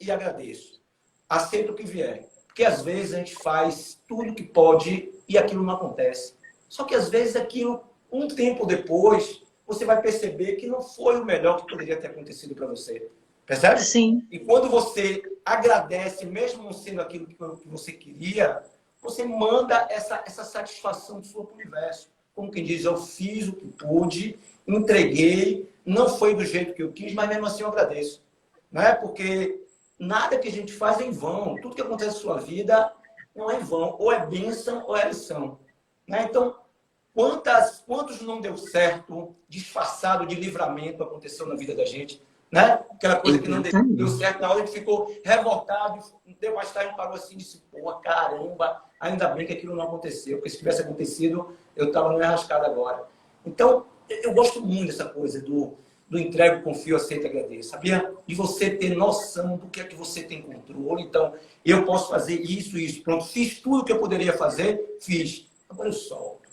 e agradeço. Aceito o que vier. Porque às vezes a gente faz tudo que pode e aquilo não acontece. Só que às vezes aquilo, um tempo depois, você vai perceber que não foi o melhor que poderia ter acontecido para você. Percebe? Sim, E quando você agradece, mesmo não sendo aquilo que você queria, você manda essa satisfação sua para o universo. Como quem diz, eu fiz o que pude, entreguei, não foi do jeito que eu quis, mas mesmo assim eu agradeço. Né? Porque nada que a gente faz é em vão. Tudo que acontece na sua vida não é em vão. Ou é bênção ou é lição. Né? Então, quantos não deu certo, disfarçado de livramento aconteceu na vida da gente? Né? Aquela coisa que não deu exatamente. certo, na hora a gente ficou revoltado, deu mais tarde, parou assim e disse, pô, caramba, ainda bem que aquilo não aconteceu, porque se tivesse acontecido, eu estava no enrascado agora. Então, eu gosto muito dessa coisa do entrego, confio, aceito e agradeço, sabia? De você ter noção do que é que você tem controle. Então, eu posso fazer isso, isso. Pronto, fiz tudo o que eu poderia fazer, fiz. Agora eu solto.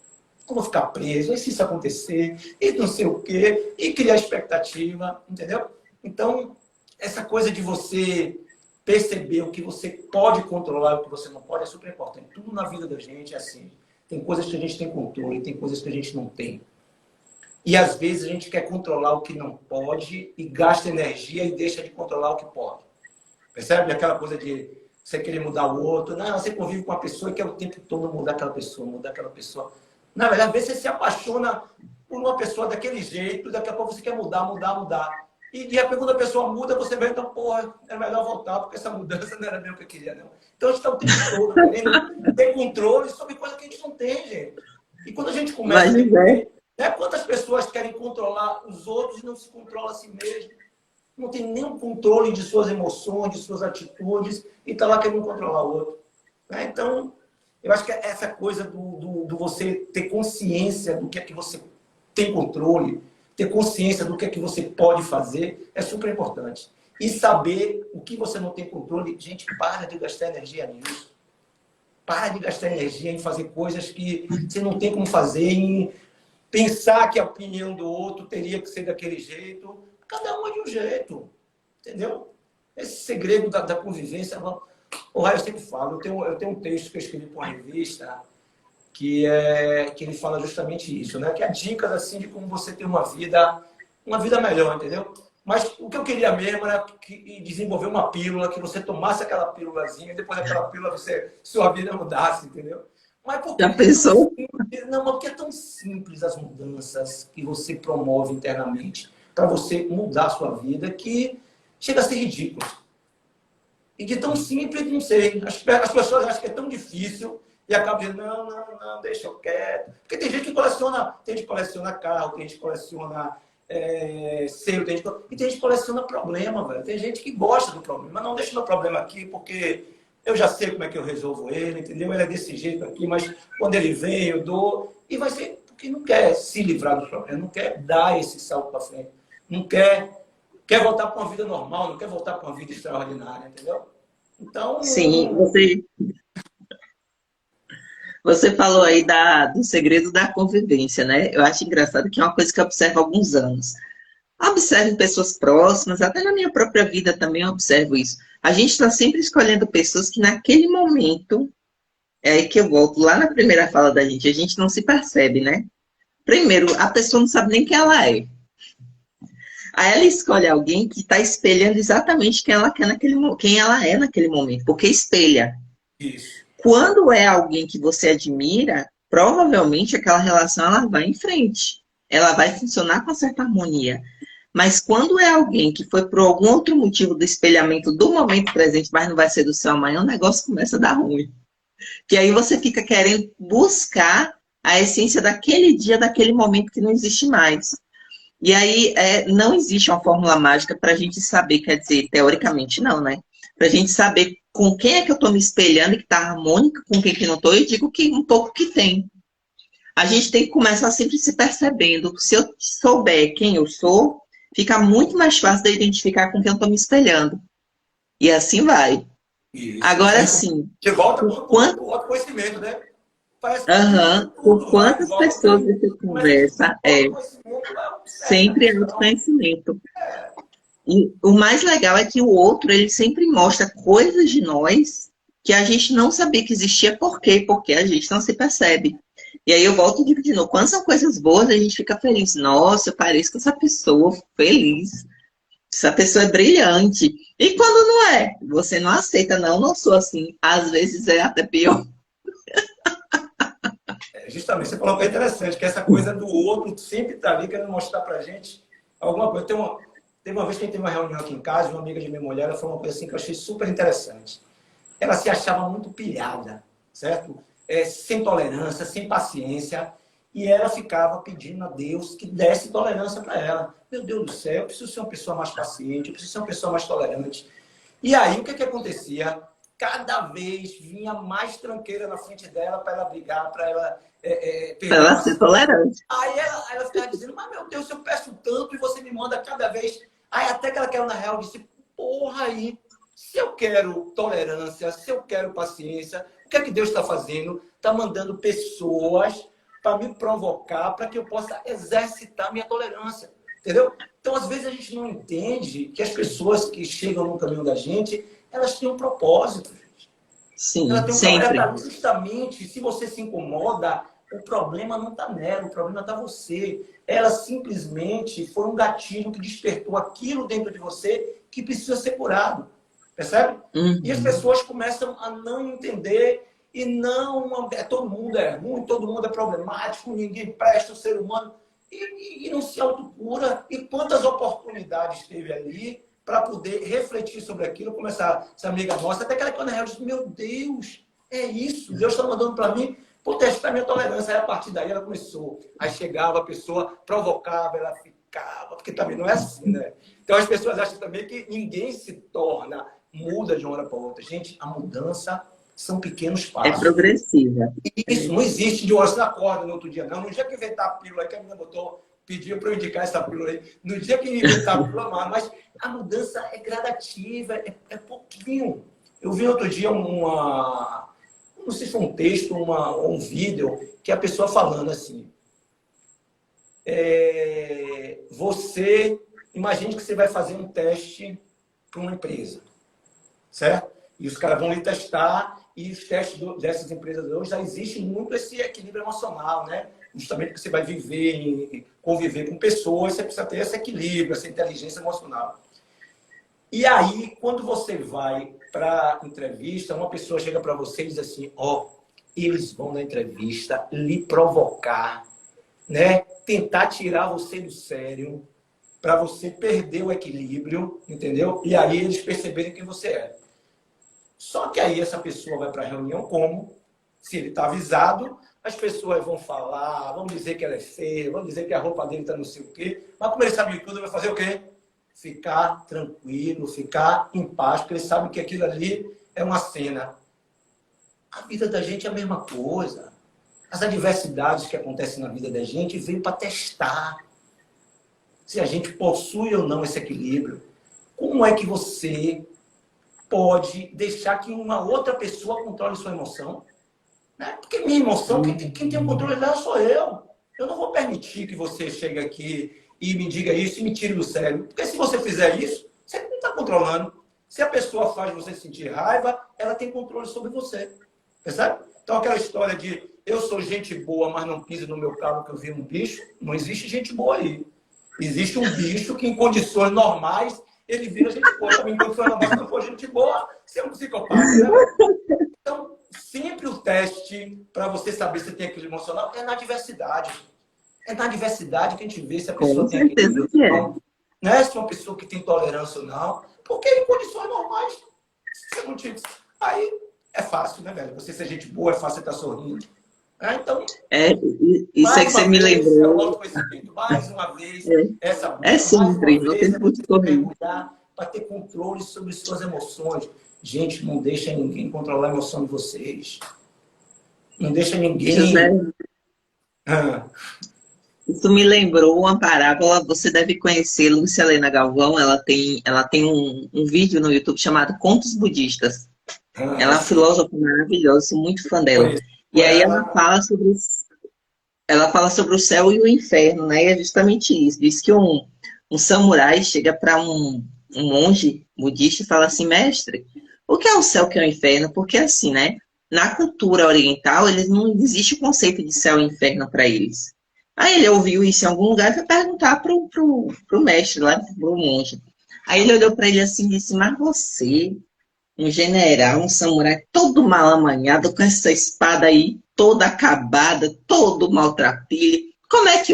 Eu vou ficar preso, e se isso acontecer, e não sei o quê, e criar expectativa, entendeu? Então, essa coisa de você perceber o que você pode controlar e o que você não pode é super importante. Tudo na vida da gente é assim. Tem coisas que a gente tem controle, tem coisas que a gente não tem. E às vezes a gente quer controlar o que não pode e gasta energia e deixa de controlar o que pode. Percebe? Aquela coisa de você querer mudar o outro. Não, você convive com uma pessoa e quer o tempo todo mudar aquela pessoa, mudar aquela pessoa. Na verdade, às vezes você se apaixona por uma pessoa daquele jeito, daqui a pouco você quer mudar, mudar, mudar. E de repente, quando a pessoa muda, você vê, então, porra, é melhor voltar, porque essa mudança não era bem o que eu queria, não. Então, a gente está o tempo todo querendo ter controle sobre coisa que a gente não tem, gente. E quando a gente começa a ter, né, quantas pessoas querem controlar os outros e não se controla a si mesmo? Não tem nenhum controle de suas emoções, de suas atitudes, e está lá querendo controlar o outro. Né? Então, eu acho que essa coisa do você ter consciência do que é que você tem controle, ter consciência do que é que você pode fazer, é super importante. E saber o que você não tem controle, gente, para de gastar energia nisso. Para de gastar energia em fazer coisas que você não tem como fazer, em pensar que a opinião do outro teria que ser daquele jeito. Cada um é de um jeito, entendeu? Esse segredo da convivência... O Raio, eu sempre falo, eu tenho um texto que eu escrevi para uma revista que ele fala justamente isso, né? Que é dicas assim, de como você ter uma vida melhor, entendeu? Mas o que eu queria mesmo era desenvolver uma pílula, que você tomasse aquela pílulazinha e depois daquela pílula sua vida mudasse, entendeu? Mas por Já pensou? Não, mas porque é tão simples as mudanças que você promove internamente para você mudar a sua vida que chega a ser ridículo. E de tão simples, não sei. As pessoas acham que é tão difícil e acabam dizendo, não, deixa eu quieto. Porque tem gente que coleciona carro, tem gente que coleciona selo, e tem gente que coleciona problema, velho. Tem gente que gosta do problema, mas não deixa o meu problema aqui, porque eu já sei como é que eu resolvo ele, entendeu? Ele é desse jeito aqui, mas quando ele vem, eu dou. E vai ser porque não quer se livrar do problema, não quer dar esse salto para frente, não quer voltar para uma vida normal, não quer voltar para uma vida extraordinária, entendeu? Então... Sim, você falou aí do segredo da convivência, né? Eu acho engraçado que é uma coisa que eu observo há alguns anos. Observo em pessoas próximas, até na minha própria vida também eu observo isso. A gente está sempre escolhendo pessoas que naquele momento, é aí que eu volto lá na primeira fala da gente, a gente não se percebe, né? Primeiro, a pessoa não sabe nem quem ela é. Aí ela escolhe alguém que está espelhando exatamente quem ela quem ela é naquele momento, porque espelha. Isso. Quando é alguém que você admira, provavelmente aquela relação ela vai em frente. Ela vai funcionar com certa harmonia. Mas quando é alguém que foi por algum outro motivo do espelhamento do momento presente, mas não vai ser do seu amanhã, o negócio começa a dar ruim. Que aí você fica querendo buscar a essência daquele dia, daquele momento que não existe mais. E aí não existe uma fórmula mágica para a gente saber, quer dizer, teoricamente não, né? Para a gente saber com quem é que eu estou me espelhando e que está harmônico, com quem que não estou, e digo que um pouco que tem. A gente tem que começar sempre se percebendo. Se eu souber quem eu sou, fica muito mais fácil de identificar com quem eu estou me espelhando. E assim vai. Isso. Agora sim. Você volta com o autoconhecimento, né? Por quantas pessoas você conversa, sempre é autoconhecimento. E o mais legal é que o outro, ele sempre mostra coisas de nós que a gente não sabia que existia. Por quê? Porque a gente não se percebe. E aí eu volto e digo de novo, quando são coisas boas, a gente fica feliz. Nossa, eu pareço com essa pessoa, feliz. Essa pessoa é brilhante. E quando não é? Você não aceita, não sou assim. Às vezes é até pior. Justamente, você falou uma coisa interessante, que essa coisa do outro sempre está ali querendo mostrar pra gente alguma coisa. Teve uma vez que a gente teve uma reunião aqui em casa, uma amiga de minha mulher, ela falou uma coisa assim que eu achei super interessante. Ela se achava muito pilhada, certo? Sem tolerância, sem paciência, e ela ficava pedindo a Deus que desse tolerância para ela. Meu Deus do céu, eu preciso ser uma pessoa mais paciente, eu preciso ser uma pessoa mais tolerante. E aí, o que acontecia? Cada vez vinha mais tranqueira na frente dela para ela brigar, para ela... Para ela ser tolerante. Aí ela ficava dizendo, mas meu Deus, eu peço tanto e você me manda cada vez. Aí até que ela quer, na real, disse, porra aí, se eu quero tolerância, se eu quero paciência, o que é que Deus está fazendo? Está mandando pessoas para me provocar, para que eu possa exercitar minha tolerância. Entendeu? Então, às vezes, a gente não entende que as pessoas que chegam no caminho da gente, elas têm um propósito, gente. Sim, ela tem sempre. Justamente, se você se incomoda, O problema não está nela, o problema está você. Ela simplesmente foi um gatilho que despertou aquilo dentro de você que precisa ser curado. Percebe? E as pessoas começam a não entender e não... Todo mundo é ruim, todo mundo é problemático, ninguém presta, o ser humano... E não se autocura. E quantas oportunidades teve ali para poder refletir sobre aquilo, como essa amiga nossa, até que ela, quando ela disse, meu Deus, é isso, Deus está mandando para mim, por testar minha tolerância. Aí, a partir daí, ela começou. Aí chegava a pessoa, provocava, ela ficava, porque também não é assim, né? Então, as pessoas acham também que ninguém se torna, muda de uma hora para outra. Gente, a mudança são pequenos É passos. progressiva. Isso, não existe de hoje na corda no outro dia, não. No dia que inventar a pílula aí, que a menina pediu para eu indicar essa pílula aí, no dia que inventar a pílula, mas a mudança é gradativa, é pouquinho. Eu vi outro dia não sei se foi um texto ou um vídeo, que a pessoa falando assim, imagine que você vai fazer um teste para uma empresa, certo? E os caras vão lhe testar, e os testes dessas empresas hoje já existe muito esse equilíbrio emocional, né? Justamente porque você vai viver e conviver com pessoas, você precisa ter esse equilíbrio, essa inteligência emocional. E aí, quando você vai para a entrevista, uma pessoa chega para você e diz assim, eles vão na entrevista lhe provocar, né? Tentar tirar você do sério, para você perder o equilíbrio, entendeu? E aí eles perceberem quem você é. Só que aí essa pessoa vai para a reunião como? Se ele está avisado, as pessoas vão falar, vão dizer que ela é feia, vão dizer que a roupa dele está não sei o quê. Mas como ele sabe de tudo, ele vai fazer o quê? Ficar tranquilo, ficar em paz, porque ele sabe que aquilo ali é uma cena. A vida da gente é a mesma coisa. As adversidades que acontecem na vida da gente vêm para testar se a gente possui ou não esse equilíbrio. Como é que você pode deixar que uma outra pessoa controle sua emoção? Né? Porque minha emoção, quem tem o controle dela sou eu. Eu não vou permitir que você chegue aqui e me diga isso e me tire do sério. Porque se você fizer isso, você não está controlando. Se a pessoa faz você sentir raiva, ela tem controle sobre você. Percebe? Então, aquela história de eu sou gente boa, mas não piso no meu carro que eu vi um bicho, não existe gente boa aí. Existe um bicho que, em condições normais, ele vira gente boa. Também, em condições normais, se não for gente boa, você é um psicopata, né? Então, sempre o teste para você saber se tem equilíbrio emocional é na diversidade. É na diversidade que a gente vê se a pessoa tem equilíbrio ou não. Não é se é uma pessoa que tem tolerância ou não. Porque em condições normais, você não tinha... Aí é fácil, né, velho? Você ser gente boa, é fácil estar sorrindo. Então, isso é que você me lembrou. Mais uma vez, essa busca, É sempre, mais uma eu vez, tento descobrir. mergulhar para ter controle sobre suas emoções. Gente, não deixa ninguém controlar a emoção de vocês. Não deixa ninguém... José, isso me lembrou uma parábola, você deve conhecer Lúcia Helena Galvão, ela tem um vídeo no YouTube chamado Contos Budistas. Ela é uma filósofa maravilhosa, sou muito fã dela. E aí ela fala sobre o céu e o inferno, né? E é justamente isso. Diz que um samurai chega para um monge budista e fala assim, mestre, o que é o céu, o que é o inferno? Porque assim, né? Na cultura oriental, eles não existe o conceito de céu e inferno para eles. Aí ele ouviu isso em algum lugar e foi perguntar pro mestre lá, pro monge. Aí ele olhou para ele assim e disse, mas você... um general, um samurai todo mal amanhado, com essa espada aí toda acabada, todo maltrapilho. Como é que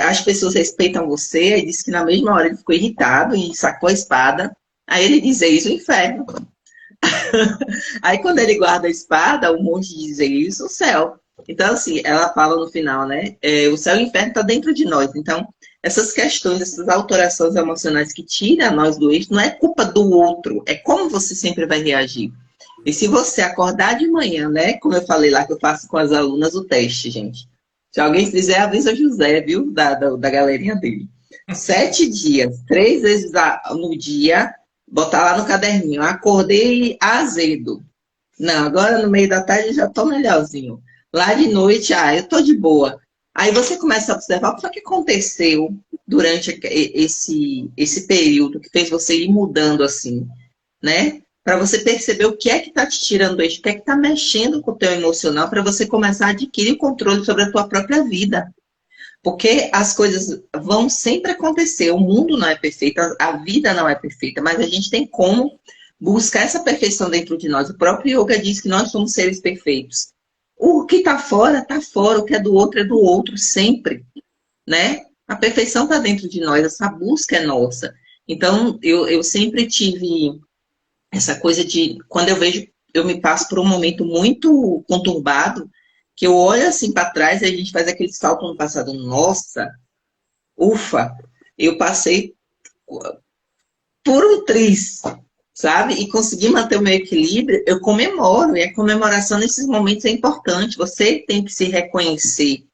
as pessoas respeitam você? Aí disse que na mesma hora ele ficou irritado e sacou a espada. Aí ele diz, eis o inferno. Aí quando ele guarda a espada, o monge diz, eis o céu. Então, assim, ela fala no final, né? O céu e o inferno está dentro de nós. Então, essas questões, essas alterações emocionais que tiram nós do eixo, não é culpa do outro, é como você sempre vai reagir. E se você acordar de manhã, né? Como eu falei lá, que eu faço com as alunas o teste, gente. Se alguém fizer, avisa o José, viu? Da galerinha dele. 7 dias, 3 vezes no dia, botar lá no caderninho. Acordei azedo. Não, agora no meio da tarde já tô melhorzinho. Lá de noite, eu tô de boa. Aí você começa a observar o que aconteceu durante esse período que fez você ir mudando assim, né? para você perceber o que é que está te tirando eixo, o que é que está mexendo com o teu emocional, para você começar a adquirir o controle sobre a tua própria vida. Porque as coisas vão sempre acontecer, o mundo não é perfeito, a vida não é perfeita, mas a gente tem como buscar essa perfeição dentro de nós. O próprio yoga diz que nós somos seres perfeitos. O que está fora, o que é do outro, sempre, né? A perfeição está dentro de nós, essa busca é nossa. Então, eu sempre tive essa coisa de, quando eu vejo, eu me passo por um momento muito conturbado, que eu olho assim para trás e a gente faz aquele salto no passado. Nossa, ufa, eu passei por um triz, sabe? E consegui manter o meu equilíbrio, eu comemoro, e a comemoração nesses momentos é importante. Você tem que se reconhecer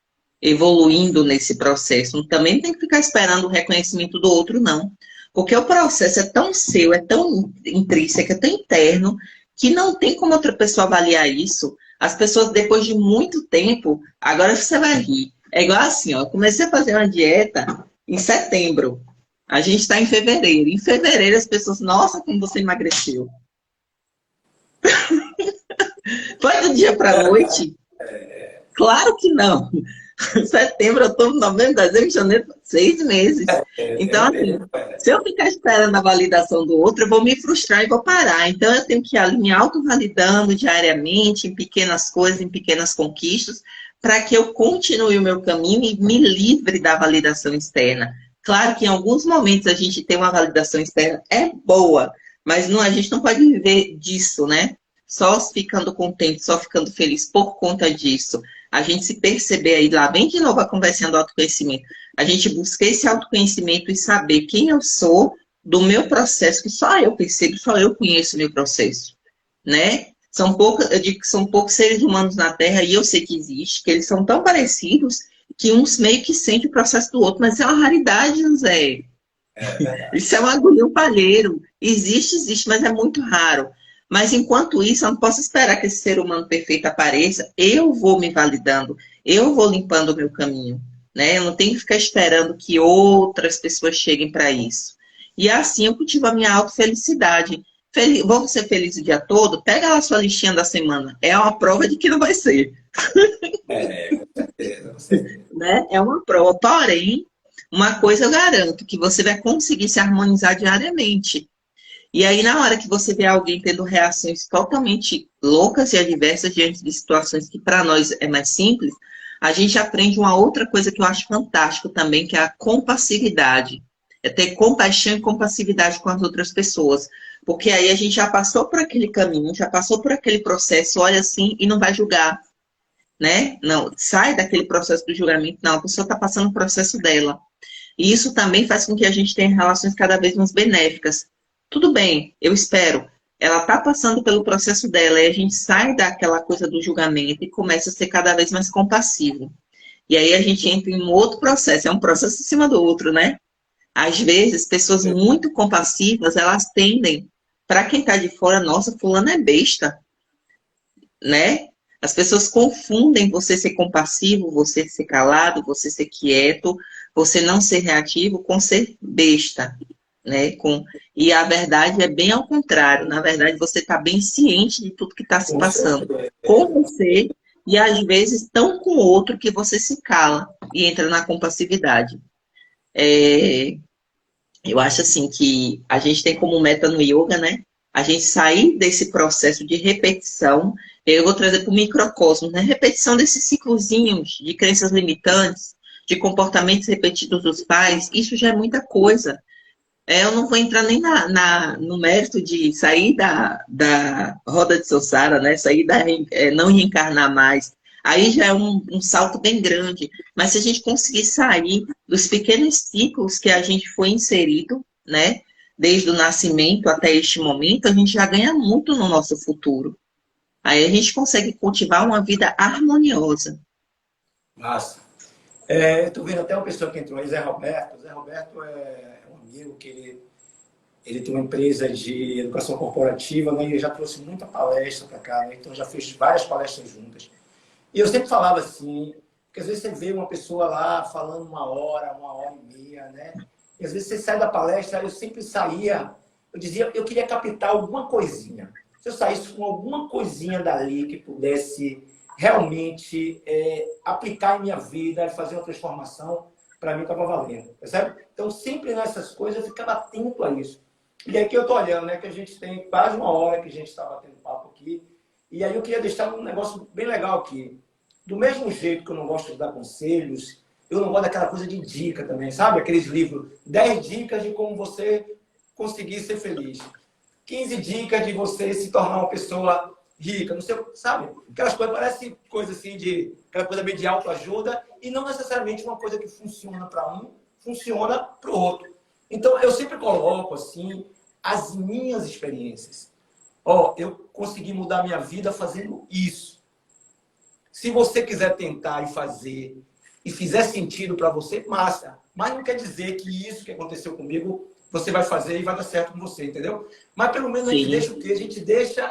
evoluindo nesse processo. Também tem que ficar esperando o reconhecimento do outro, não. Porque o processo é tão seu, é tão intrínseco, é tão interno, que não tem como outra pessoa avaliar isso. As pessoas, depois de muito tempo, agora você vai rir. É igual assim, ó, eu comecei a fazer uma dieta em setembro. A gente está em fevereiro. Em fevereiro as pessoas, nossa, como você emagreceu. Foi do dia para a noite? Claro que não. Setembro, outubro, novembro, dezembro, janeiro, 6 meses. Então, assim, se eu ficar esperando a validação do outro, eu vou me frustrar e vou parar. Então, eu tenho que ir me autovalidando diariamente, em pequenas coisas, em pequenas conquistas, para que eu continue o meu caminho e me livre da validação externa. Claro que em alguns momentos a gente tem uma validação externa, é boa, mas não, a gente não pode viver disso, né? Só ficando contente, só ficando feliz por conta disso. A gente se perceber aí, lá vem de novo a conversinha do autoconhecimento. A gente buscar esse autoconhecimento e saber quem eu sou do meu processo, que só eu percebo, só eu conheço o meu processo, né? Eu digo que são poucos seres humanos na Terra, e eu sei que existe, que eles são tão parecidos que uns meio que sentem o processo do outro, mas isso é uma raridade, José. Isso é um agulhão palheiro. Existe, mas é muito raro. Mas enquanto isso, eu não posso esperar que esse ser humano perfeito apareça. Eu vou me validando, eu vou limpando o meu caminho, né? Eu não tenho que ficar esperando que outras pessoas cheguem para isso. E assim eu cultivo a minha autofelicidade. Vamos ser felizes o dia todo? Pega lá a sua listinha da semana. É uma prova de que não vai ser. Com certeza, com certeza. Né? É uma prova. Porém, uma coisa eu garanto, que você vai conseguir se harmonizar diariamente. E aí, na hora que você vê alguém tendo reações totalmente loucas e adversas diante de situações que para nós é mais simples, a gente aprende uma outra coisa que eu acho fantástico também, que é a compassividade. É ter compaixão e compassividade com as outras pessoas. Porque aí a gente já passou por aquele caminho, já passou por aquele processo, olha assim e não vai julgar, né? Não, sai daquele processo do julgamento, não, a pessoa está passando o processo dela. E isso também faz com que a gente tenha relações cada vez mais benéficas. Tudo bem, eu espero. Ela está passando pelo processo dela e a gente sai daquela coisa do julgamento e começa a ser cada vez mais compassivo. E aí a gente entra em um outro processo, é um processo em cima do outro, né? Às vezes, pessoas muito compassivas, elas tendem, para quem está de fora, nossa, fulano é besta, né? As pessoas confundem você ser compassivo, você ser calado, você ser quieto, você não ser reativo com ser besta, né? E a verdade é bem ao contrário. Na verdade, você está bem ciente de tudo que está se Com passando certeza. com você e às vezes tão com o outro que você se cala e entra na compassividade. Eu acho assim que a gente tem como meta no yoga, né? A gente sair desse processo de repetição. Eu vou trazer para o microcosmo, né? Repetição desses ciclozinhos de crenças limitantes, de comportamentos repetidos dos pais, isso já é muita coisa. Eu não vou entrar nem no mérito de sair da roda de Samsara, né? Sair não reencarnar mais. Aí já é um salto bem grande. Mas se a gente conseguir sair dos pequenos ciclos que a gente foi inserido, né? Desde o nascimento até este momento, a gente já ganha muito no nosso futuro. Aí a gente consegue cultivar uma vida harmoniosa. Massa. Estou vendo até uma pessoa que entrou aí, Zé Roberto. Zé Roberto é um amigo que ele tem uma empresa de educação corporativa, né? E ele já trouxe muita palestra para cá, né? Então já fez várias palestras juntas. E eu sempre falava assim, porque às vezes você vê uma pessoa lá falando uma hora e meia, né? E às vezes você sai da palestra, eu sempre saía, eu dizia, eu queria captar alguma coisinha. Se eu saísse com alguma coisinha dali que pudesse realmente aplicar em minha vida, fazer uma transformação, para mim estava valendo, percebe? Então, sempre nessas coisas, eu ficava atento a isso. E aqui eu estou olhando, né, que a gente tem quase uma hora que a gente está batendo papo aqui, e aí eu queria deixar um negócio bem legal aqui. Do mesmo jeito que eu não gosto de dar conselhos, eu não gosto daquela coisa de dica também, sabe? Aqueles livros, 10 dicas de como você conseguir ser feliz. 15 dicas de você se tornar uma pessoa rica, não sei, sabe? Aquelas coisas, parece coisa assim de, aquela coisa meio de autoajuda e não necessariamente uma coisa que funciona para um, funciona para o outro. Então, eu sempre coloco, assim, as minhas experiências. Ó, eu consegui mudar minha vida fazendo isso. Se você quiser tentar e fazer, e fizer sentido para você, massa. Mas não quer dizer que isso que aconteceu comigo, você vai fazer e vai dar certo com você, entendeu? Mas pelo menos a gente deixa o quê? A gente deixa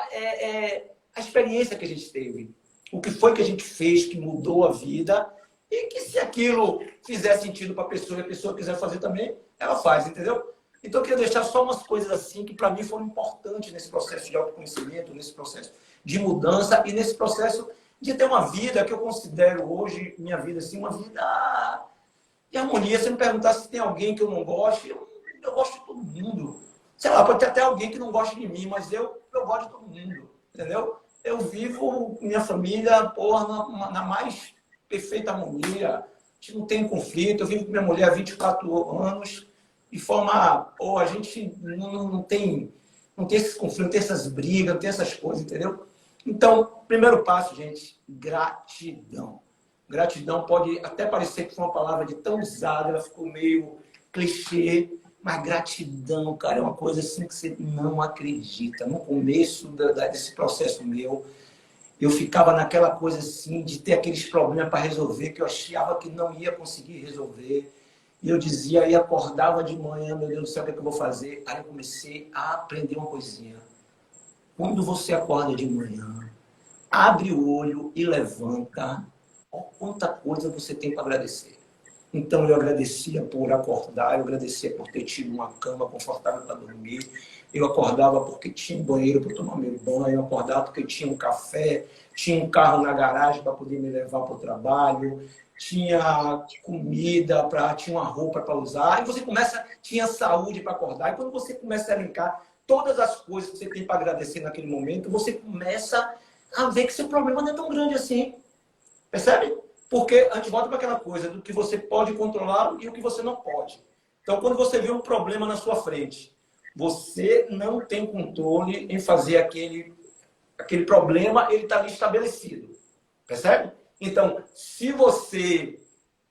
a experiência que a gente teve. O que foi que a gente fez que mudou a vida e que se aquilo fizer sentido para a pessoa e a pessoa quiser fazer também, ela faz, entendeu? Então eu queria deixar só umas coisas assim que para mim foram importantes nesse processo de autoconhecimento, nesse processo de mudança e nesse processo de ter uma vida que eu considero hoje, minha vida assim, uma vida de harmonia. Se me perguntar se tem alguém que eu não goste, eu gosto de todo mundo. Sei lá, pode ter até alguém que não goste de mim, mas eu gosto de todo mundo, entendeu? Eu vivo minha família, porra, na mais perfeita harmonia. A gente não tem conflito. Eu vivo com minha mulher há 24 anos de forma... Pô, a gente não tem esses conflitos, não tem essas brigas, não tem essas coisas, entendeu? Então, primeiro passo, gente, gratidão. Gratidão pode até parecer que foi uma palavra de tão usada, ela ficou meio clichê, mas gratidão, cara, é uma coisa assim que você não acredita. No começo desse processo meu, eu ficava naquela coisa assim de ter aqueles problemas para resolver que eu achava que não ia conseguir resolver. E eu dizia, e acordava de manhã, meu Deus do céu, o que é que eu vou fazer? Aí eu comecei a aprender uma coisinha. Quando você acorda de manhã, abre o olho e levanta, olha quanta coisa você tem para agradecer. Então, eu agradecia por acordar, eu agradecia por ter tido uma cama confortável para dormir, eu acordava porque tinha um banheiro para tomar meu banho, eu acordava porque tinha um café, tinha um carro na garagem para poder me levar para o trabalho, tinha comida, tinha uma roupa para usar, e você tinha saúde para acordar, e quando você começa a elencar todas as coisas que você tem para agradecer naquele momento, você começa a ver que seu problema não é tão grande assim. Percebe? Porque a gente volta para aquela coisa do que você pode controlar e o que você não pode. Então, quando você vê um problema na sua frente, você não tem controle em fazer aquele problema, ele está ali estabelecido. Percebe? Então, se você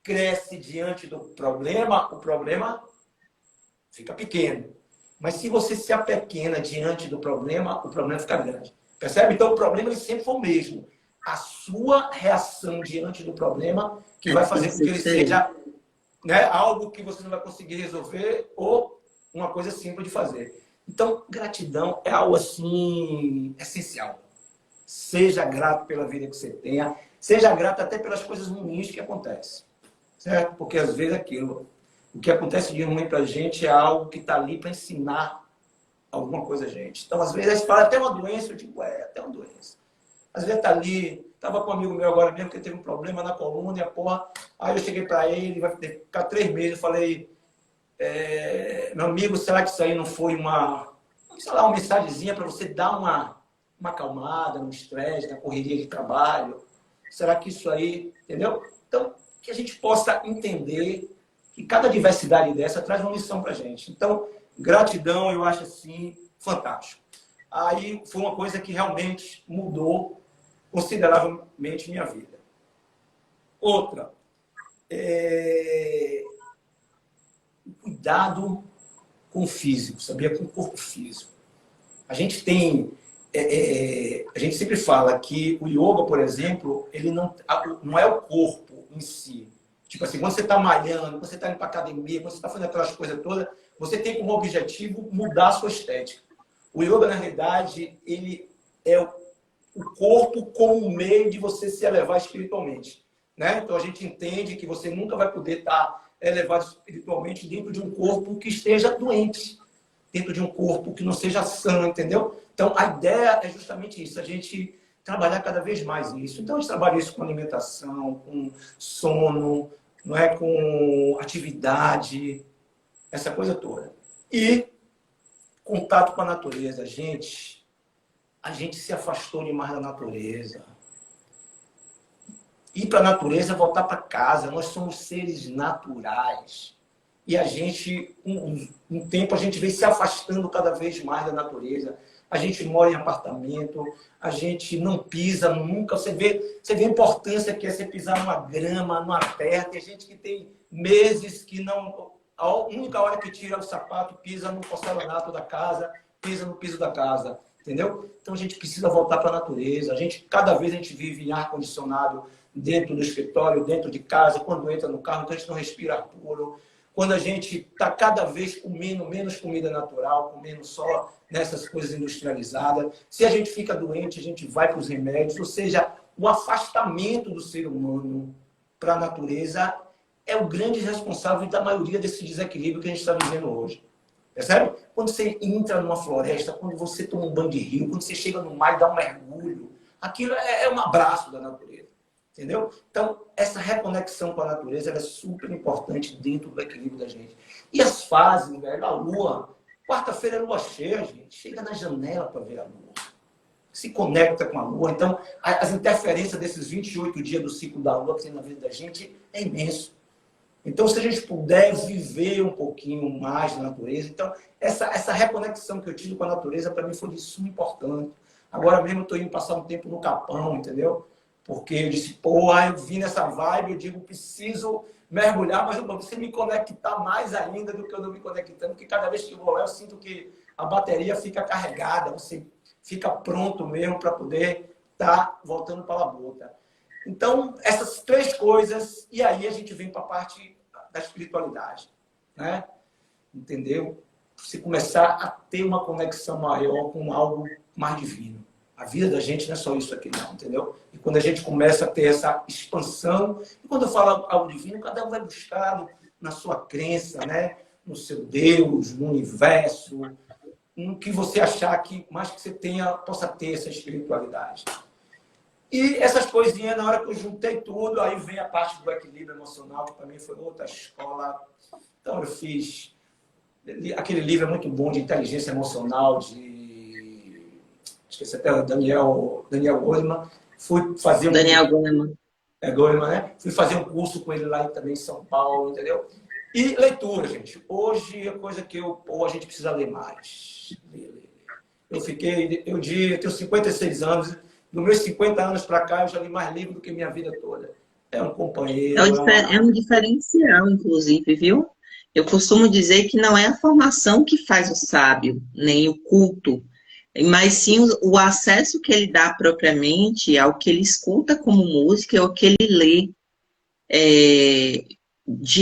cresce diante do problema, o problema fica pequeno. Mas se você se apequena diante do problema, o problema fica grande. Percebe? Então, o problema ele sempre foi o mesmo. A sua reação diante do problema que vai fazer com que ele seja, né, algo que você não vai conseguir resolver ou uma coisa simples de fazer. Então, gratidão é algo assim essencial. Seja grato pela vida que você tenha. Seja grato até pelas coisas ruins que acontecem. Certo? Porque às vezes o que acontece de ruim para a gente é algo que está ali para ensinar alguma coisa a gente. Então, às vezes, a gente fala até uma doença, eu digo, até uma doença. Às vezes está ali, estava com um amigo meu agora mesmo, que teve um problema na coluna, e a porra, aí eu cheguei para ele, vai ficar 3 meses, eu falei, meu amigo, será que isso aí não foi uma mensagenzinha para você dar uma acalmada no estresse, na correria de trabalho? Será que isso aí, entendeu? Então, que a gente possa entender que cada diversidade dessa traz uma lição para a gente. Então, gratidão, eu acho assim, fantástico. Aí foi uma coisa que realmente mudou consideravelmente minha vida. Outra, cuidado com o físico, sabia? Com o corpo físico. A gente tem, a gente sempre fala que o yoga, por exemplo, ele não é o corpo em si. Tipo assim, quando você está malhando, quando você está indo para academia, quando você está fazendo aquelas coisas todas, você tem como objetivo mudar a sua estética. O yoga, na realidade, ele é o corpo como um meio de você se elevar espiritualmente. Né? Então, a gente entende que você nunca vai poder estar elevado espiritualmente dentro de um corpo que esteja doente. dentro de um corpo que não seja sã, entendeu? Então, a ideia é justamente isso, a gente trabalhar cada vez mais isso. Então, a gente trabalha isso com alimentação, com sono, não é, com atividade, essa coisa toda. E contato com a natureza. A gente se afastou demais da natureza. Ir para a natureza é voltar para casa. Nós somos seres naturais. E a gente, um tempo, a gente vem se afastando cada vez mais da natureza. A gente mora em apartamento, a gente não pisa nunca. Você vê a importância que é você pisar numa grama, numa terra. Tem gente que tem meses que não... A única hora que tira o sapato, pisa no porcelanato da casa, pisa no piso da casa. Entendeu? Então a gente precisa voltar para a natureza. Cada vez a gente vive em ar-condicionado dentro do escritório, dentro de casa, quando entra no carro, então a gente não respira ar puro. Quando a gente está cada vez comendo menos comida natural, comendo só nessas coisas industrializadas. Se a gente fica doente, a gente vai para os remédios. Ou seja, o afastamento do ser humano para a natureza é o grande responsável da maioria desse desequilíbrio que a gente está vivendo hoje. Percebe? Quando você entra numa floresta, quando você toma um banho de rio, quando você chega no mar e dá um mergulho, aquilo é um abraço da natureza. Entendeu? Então, essa reconexão com a natureza ela é super importante dentro do equilíbrio da gente. E as fases, velho, a lua. Quarta-feira é lua cheia, gente. Chega na janela para ver a lua. Se conecta com a lua. Então, as interferências desses 28 dias do ciclo da lua que tem na vida da gente é imenso. Então, se a gente puder viver um pouquinho mais na natureza, então, essa reconexão que eu tive com a natureza, para mim, foi de suma importância. Agora mesmo eu estou indo passar um tempo no Capão, entendeu? Porque eu disse, eu vim nessa vibe, eu digo, preciso mergulhar, mas eu preciso me conectar mais ainda do que eu não me conectando, porque cada vez que eu vou lá, eu sinto que a bateria fica carregada, você fica pronto mesmo para poder estar voltando para a labuta. Então, essas três coisas, e aí a gente vem para a parte da espiritualidade, né? Entendeu? Você começar a ter uma conexão maior com algo mais divino. A vida da gente não é só isso aqui, não, entendeu? E quando a gente começa a ter essa expansão, e quando eu falo algo divino, cada um vai buscar na sua crença, né? No seu Deus, no universo, no que você achar que mais que você possa ter essa espiritualidade. E essas coisinhas, na hora que eu juntei tudo, aí vem a parte do equilíbrio emocional, que para mim foi outra escola. Então eu fiz... Aquele livro é muito bom de inteligência emocional, esqueci até o Daniel Goleman. Fui fazer Daniel Goleman. Goleman, né? Fui fazer um curso com ele lá também em São Paulo, entendeu? E leitura, gente. Hoje é coisa que a gente precisa ler mais. Eu tenho 56 anos, dos meus 50 anos para cá, eu já li mais livro do que minha vida toda. É um companheiro. É um diferencial, inclusive, viu? Eu costumo dizer que não é a formação que faz o sábio, nem o culto, mas sim o acesso que ele dá propriamente ao que ele escuta como música, ao que ele lê,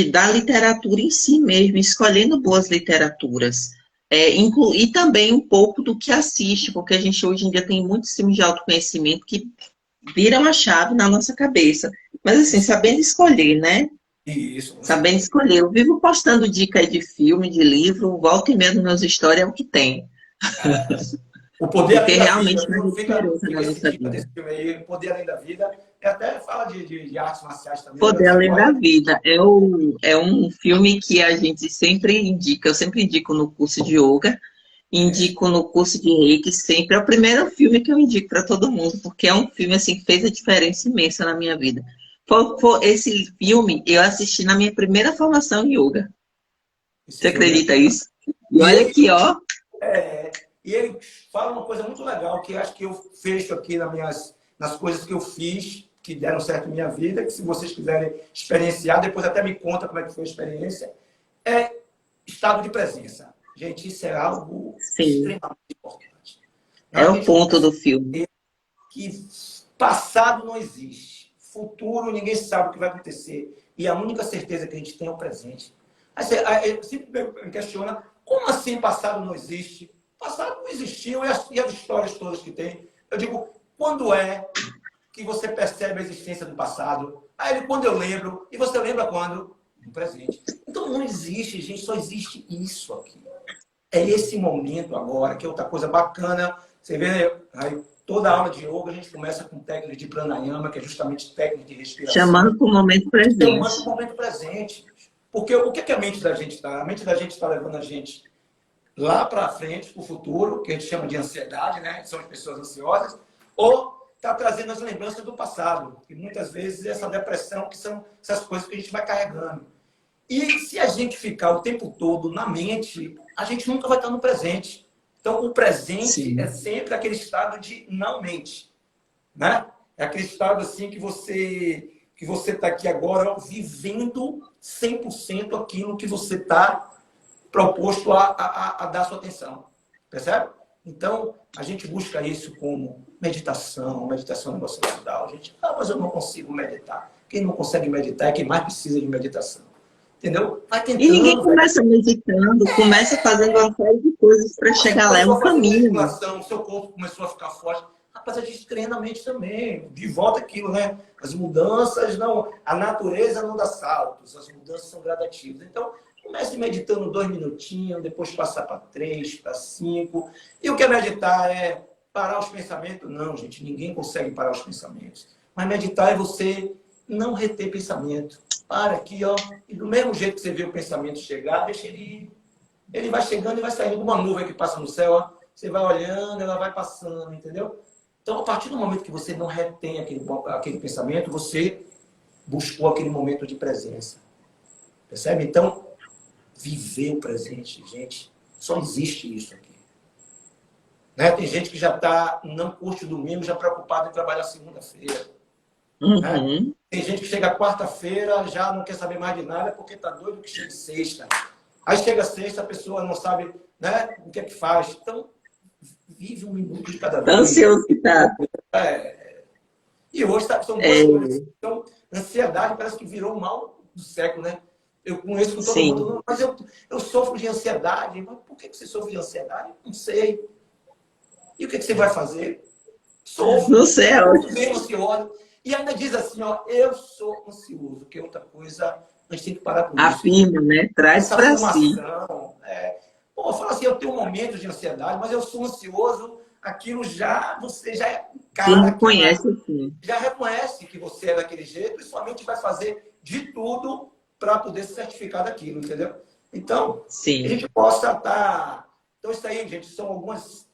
da literatura em si mesmo, escolhendo boas literaturas. E também um pouco do que assiste, porque a gente hoje em dia tem muitos filmes de autoconhecimento que viram a chave na nossa cabeça. Mas assim, sabendo escolher, né? Isso. Sabendo escolher. Eu vivo postando dica de filme, de livro, volta e meia nos meus stories é o que tem. O Poder Porque Além da realmente Vida. faz diferença na Esse nossa dica vida. desse filme aí, O Poder Além da Vida, até fala de artes marciais também. Poder Além da Vida é um filme que a gente sempre indica, eu sempre indico no curso de yoga, indico no curso de Reiki, sempre. É o primeiro filme que eu indico para todo mundo, porque é um filme assim, que fez a diferença imensa na minha vida. Esse filme eu assisti na minha primeira formação em yoga. Você acredita nisso? E olha aqui, ó. E ele fala uma coisa muito legal, que acho que eu fecho aqui nas coisas que eu fiz, que deram certo em minha vida, que se vocês quiserem experienciar, depois até me conta como é que foi a experiência, é estado de presença. Gente, isso é algo extremamente importante. É o ponto do filme. Que passado não existe. Futuro, ninguém sabe o que vai acontecer. E a única certeza que a gente tem é o presente. Aí você sempre me questiona, como assim passado não existe? Passado não existiu, e as histórias todas que tem. Eu digo, quando é que você percebe a existência do passado? Aí quando eu lembro, e você lembra quando? No presente. Então não existe, gente, só existe isso aqui. É esse momento agora, que é outra coisa bacana. Você vê, né? Aí, toda aula de yoga a gente começa com técnica de pranayama, que é justamente técnica de respiração. Chamando para o momento Chamando o presente. momento presente. Porque o que a mente da gente está? A mente da gente está levando a gente lá para frente, para o futuro, que a gente chama de ansiedade, né? São as pessoas ansiosas, ou está trazendo as lembranças do passado, que muitas vezes essa depressão, que são essas coisas que a gente vai carregando. E se a gente ficar o tempo todo na mente, a gente nunca vai estar no presente. Então, o presente é Sim. sempre aquele estado de não mente, né? É aquele estado assim que você está aqui agora vivendo 100% aquilo que você está proposto a dar sua atenção. Percebe? Então, a gente busca isso como meditação. Meditação é um negócio natural. A gente, mas eu não consigo meditar. Quem não consegue meditar é quem mais precisa de meditação. Entendeu? Vai E ninguém tentando, velho. começa meditando, começa fazendo uma série de coisas para Você chegar lá. É começou um a fazer caminho. musculação, seu corpo começou a ficar forte. Rapaz, a gente treina a mente também. De volta aquilo, né? As mudanças não... A natureza não dá saltos. As mudanças são gradativas. Então, comece meditando 2 minutinhos, depois passar para 3, para 5. E o que é meditar? É parar os pensamentos? Não, gente. Ninguém consegue parar os pensamentos. Mas meditar é você não reter pensamento. Para aqui, ó. E do mesmo jeito que você vê o pensamento chegar, deixa ele ir. Ele vai chegando e vai saindo como uma nuvem que passa no céu. Ó. Você vai olhando, ela vai passando, entendeu? Então, a partir do momento que você não retém aquele pensamento, você buscou aquele momento de presença. Percebe? Então, viver o presente, gente, só existe isso aqui. Né? Tem gente que já não curte o domingo, já preocupado em trabalhar segunda-feira. Né? Uhum. Tem gente que chega quarta-feira, já não quer saber mais de nada, porque tá doido que chega sexta. Aí chega sexta, a pessoa não sabe, né, o que é que faz. Então, vive um minuto de cada Tão vez. ansioso que tá. E hoje são duas É, coisas. Então, ansiedade parece que virou o mal do século, né? Eu conheço com todo sim. mundo, mas eu sofro de ansiedade. Mas por que você sofre de ansiedade? Não sei. E o que você vai fazer? Sofro. No céu. Muito bem ansioso. E ainda diz assim, ó, eu sou ansioso, que é outra coisa, a gente tem que parar com isso. Afirma, né? Traz Essa para si. afirmação. Pô, fala assim, eu tenho momentos de ansiedade, mas eu sou ansioso, aquilo você já Se encara reconhece assim. já reconhece que você é daquele jeito e sua mente vai fazer de tudo para poder se certificar daquilo, entendeu? Então, que a Sim. gente possa estar... Então, isso aí, gente, são algumas...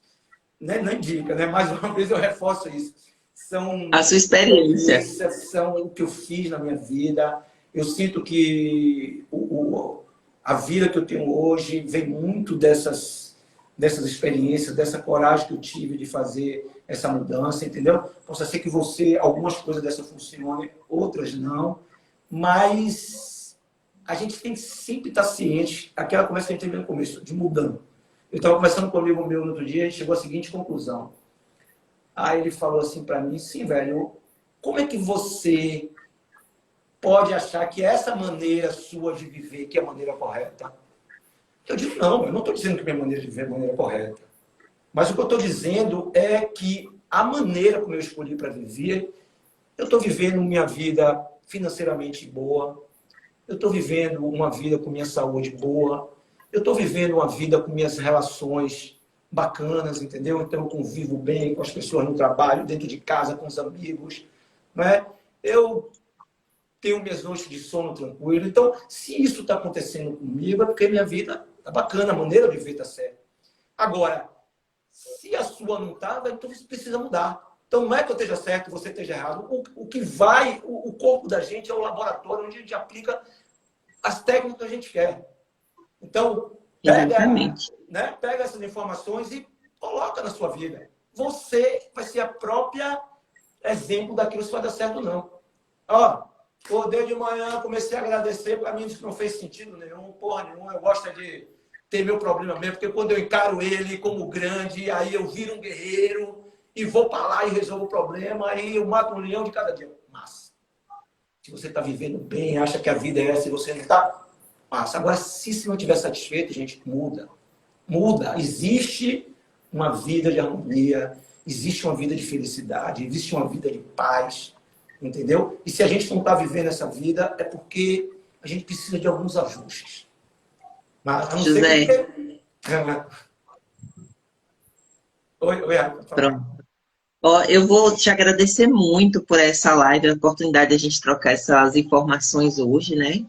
Né, não indica, né? Mais uma vez eu reforço isso. São A sua experiência. experiências, são o que eu fiz na minha vida. Eu sinto que a vida que eu tenho hoje vem muito dessas experiências, dessa coragem que eu tive de fazer essa mudança, entendeu? Possa ser que algumas coisas dessa funcionem, outras não, mas a gente tem que sempre estar ciente, aquela conversa que a gente teve no começo, de mudando. Eu estava conversando com um amigo meu no outro dia e chegou à seguinte conclusão. Aí ele falou assim para mim, sim, velho, como é que você pode achar que essa maneira sua de viver que é a maneira correta? Eu digo, não, eu não estou dizendo que minha maneira de viver é a maneira correta. Mas o que eu estou dizendo é que a maneira como eu escolhi para viver, eu estou vivendo minha vida financeiramente boa, eu estou vivendo uma vida com minha saúde boa, eu estou vivendo uma vida com minhas relações bacanas, entendeu? Então eu convivo bem com as pessoas no trabalho, dentro de casa, com os amigos, né? Eu tenho minhas noites de sono tranquilo. Então, se isso está acontecendo comigo, é porque minha vida está bacana, a maneira de viver está certa. Agora, se a sua não está, então você precisa mudar. Então, não é que eu esteja certo e você esteja errado. O corpo da gente é o laboratório onde a gente aplica as técnicas que a gente quer. Então, Exatamente. pega essas informações e coloca na sua vida. Você vai ser a própria exemplo daquilo se vai dar certo ou não. Ó, acordei de manhã, comecei a agradecer, para mim isso não fez sentido nenhum, porra nenhuma. Eu gosto de ter meu problema mesmo, porque quando eu encaro ele como grande, aí eu viro um guerreiro e vou para lá e resolvo o problema, aí eu mato um leão de cada dia. Mas, se você está vivendo bem, acha que a vida é essa e você não está, massa. Agora, se não estiver satisfeito, gente, muda. Muda. Existe uma vida de harmonia, existe uma vida de felicidade, existe uma vida de paz, entendeu? E se a gente não está vivendo essa vida, é porque a gente precisa de alguns ajustes. Mas, a não José, ser Oi, oi, pode falar. Pronto. Ó, eu vou te agradecer muito por essa live, a oportunidade de a gente trocar essas informações hoje, né?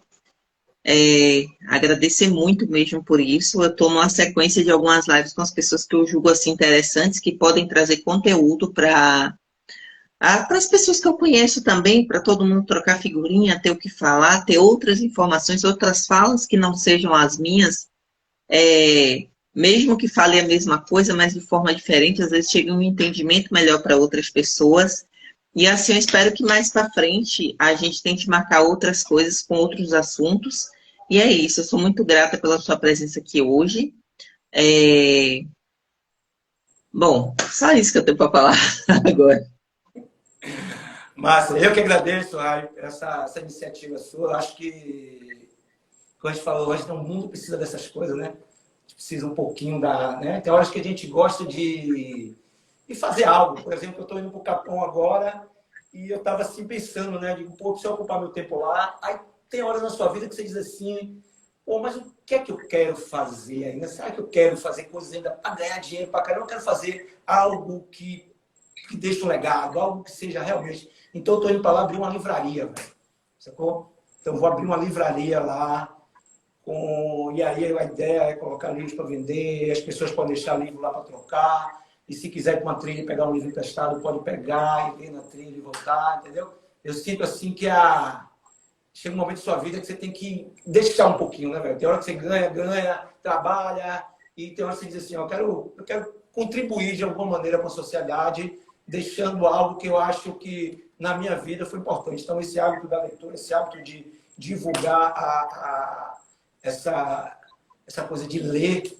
Agradecer muito mesmo por isso. Eu estou numa sequência de algumas lives com as pessoas que eu julgo assim interessantes, que podem trazer conteúdo para as pessoas que eu conheço também, para todo mundo trocar figurinha, ter o que falar, ter outras informações, outras falas que não sejam as minhas, mesmo que fale a mesma coisa, mas de forma diferente, às vezes chega um entendimento melhor para outras pessoas. E assim, eu espero que mais para frente a gente tente marcar outras coisas com outros assuntos. E é isso, eu sou muito grata pela sua presença aqui hoje. É, Bom, só isso que eu tenho para falar agora. Massa, eu que agradeço essa iniciativa sua. Acho que, como a gente falou, hoje o mundo precisa dessas coisas, né? A gente precisa um pouquinho né? Tem horas que a gente gosta de fazer algo. Por exemplo, eu estou indo para o Capão agora e eu estava assim pensando, né? Digo, pô, preciso ocupar meu tempo lá. Aí tem horas na sua vida que você diz assim, pô, mas o que é que eu quero fazer ainda? Será que eu quero fazer coisas ainda para ganhar dinheiro para caramba? Eu quero fazer algo que deixe um legado, algo que seja realmente. Então, eu estou indo para lá abrir uma livraria, velho. Sacou? Então, eu vou abrir uma livraria lá. E aí, a ideia é colocar livros para vender. As pessoas podem deixar livro lá para trocar. E se quiser ir para uma trilha e pegar um livro emprestado, pode pegar e ir na trilha e voltar, entendeu? Eu sinto assim que chega um momento da sua vida que você tem que deixar um pouquinho, né, velho? Tem hora que você ganha, trabalha. E tem hora que você diz assim, ó, eu quero contribuir de alguma maneira com a sociedade, deixando algo que eu acho que na minha vida foi importante. Então, esse hábito da leitura, esse hábito de divulgar essa coisa de ler,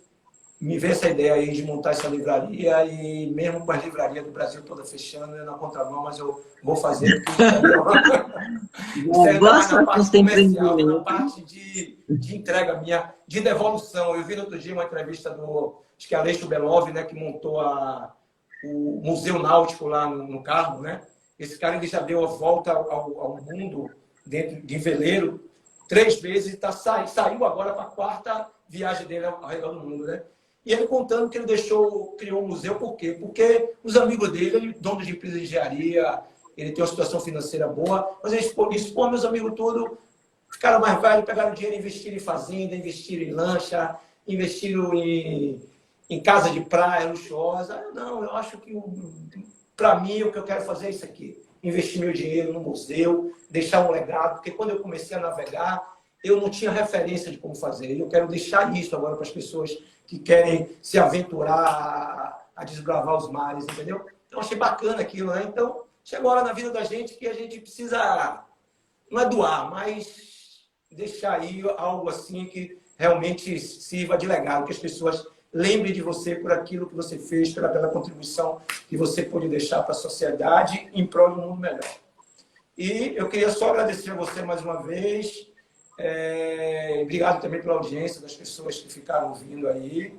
me veio essa ideia aí de montar essa livraria e mesmo com a livraria do Brasil toda fechando, eu na contramão, mas eu vou fazer porque isso aí ainda Boa mais na sorte no parte seu comercial, na empreendimento. parte de entrega minha, de devolução. Eu vi no outro dia uma entrevista acho que é Aleixo Belov, né, que montou o Museu Náutico lá no Carmo, né? Esse cara ele já deu a volta ao mundo dentro de veleiro 3 vezes e saiu agora para a 4ª viagem dele ao redor do mundo, né? E ele contando que ele criou um museu, por quê? Porque os amigos dele, ele dono de empresa de engenharia, ele tem uma situação financeira boa, mas ele expôs meus amigos todos, ficaram mais velhos, pegaram dinheiro, investiram em fazenda, investiram em lancha, investiram em casa de praia luxuosa. Não, eu acho que para mim o que eu quero fazer é isso aqui. Investir meu dinheiro no museu, deixar um legado, porque quando eu comecei a navegar, eu não tinha referência de como fazer. E eu quero deixar isso agora para as pessoas que querem se aventurar a desbravar os mares, entendeu? Então, achei bacana aquilo, né? Então, chegou a hora na vida da gente que a gente precisa, não é doar, mas deixar aí algo assim que realmente sirva de legado, que as pessoas lembrem de você por aquilo que você fez, pela contribuição que você pôde deixar para a sociedade em prol de um mundo melhor. E eu queria só agradecer a você mais uma vez. Obrigado também pela audiência das pessoas que ficaram ouvindo aí.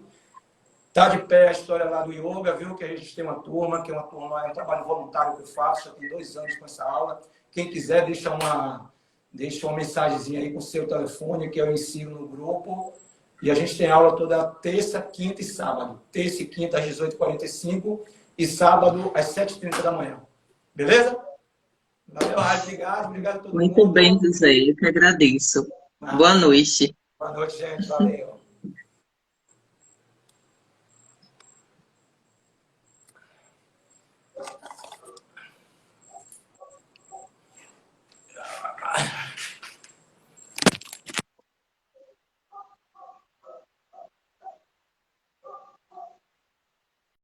Tá de pé a história lá do yoga, viu? Que a gente tem uma turma, que é um trabalho voluntário que eu faço, já tem 2 anos com essa aula. Quem quiser, deixa uma mensagenzinha aí com o seu telefone, que eu ensino no grupo. E a gente tem aula toda terça, quinta e sábado. Terça e quinta às 18h45 e sábado às 7h30 da manhã. Beleza? Valeu, Raio. Obrigado a todo Muito bem, mundo. José. Eu que agradeço. Boa noite. Boa noite, gente. Valeu.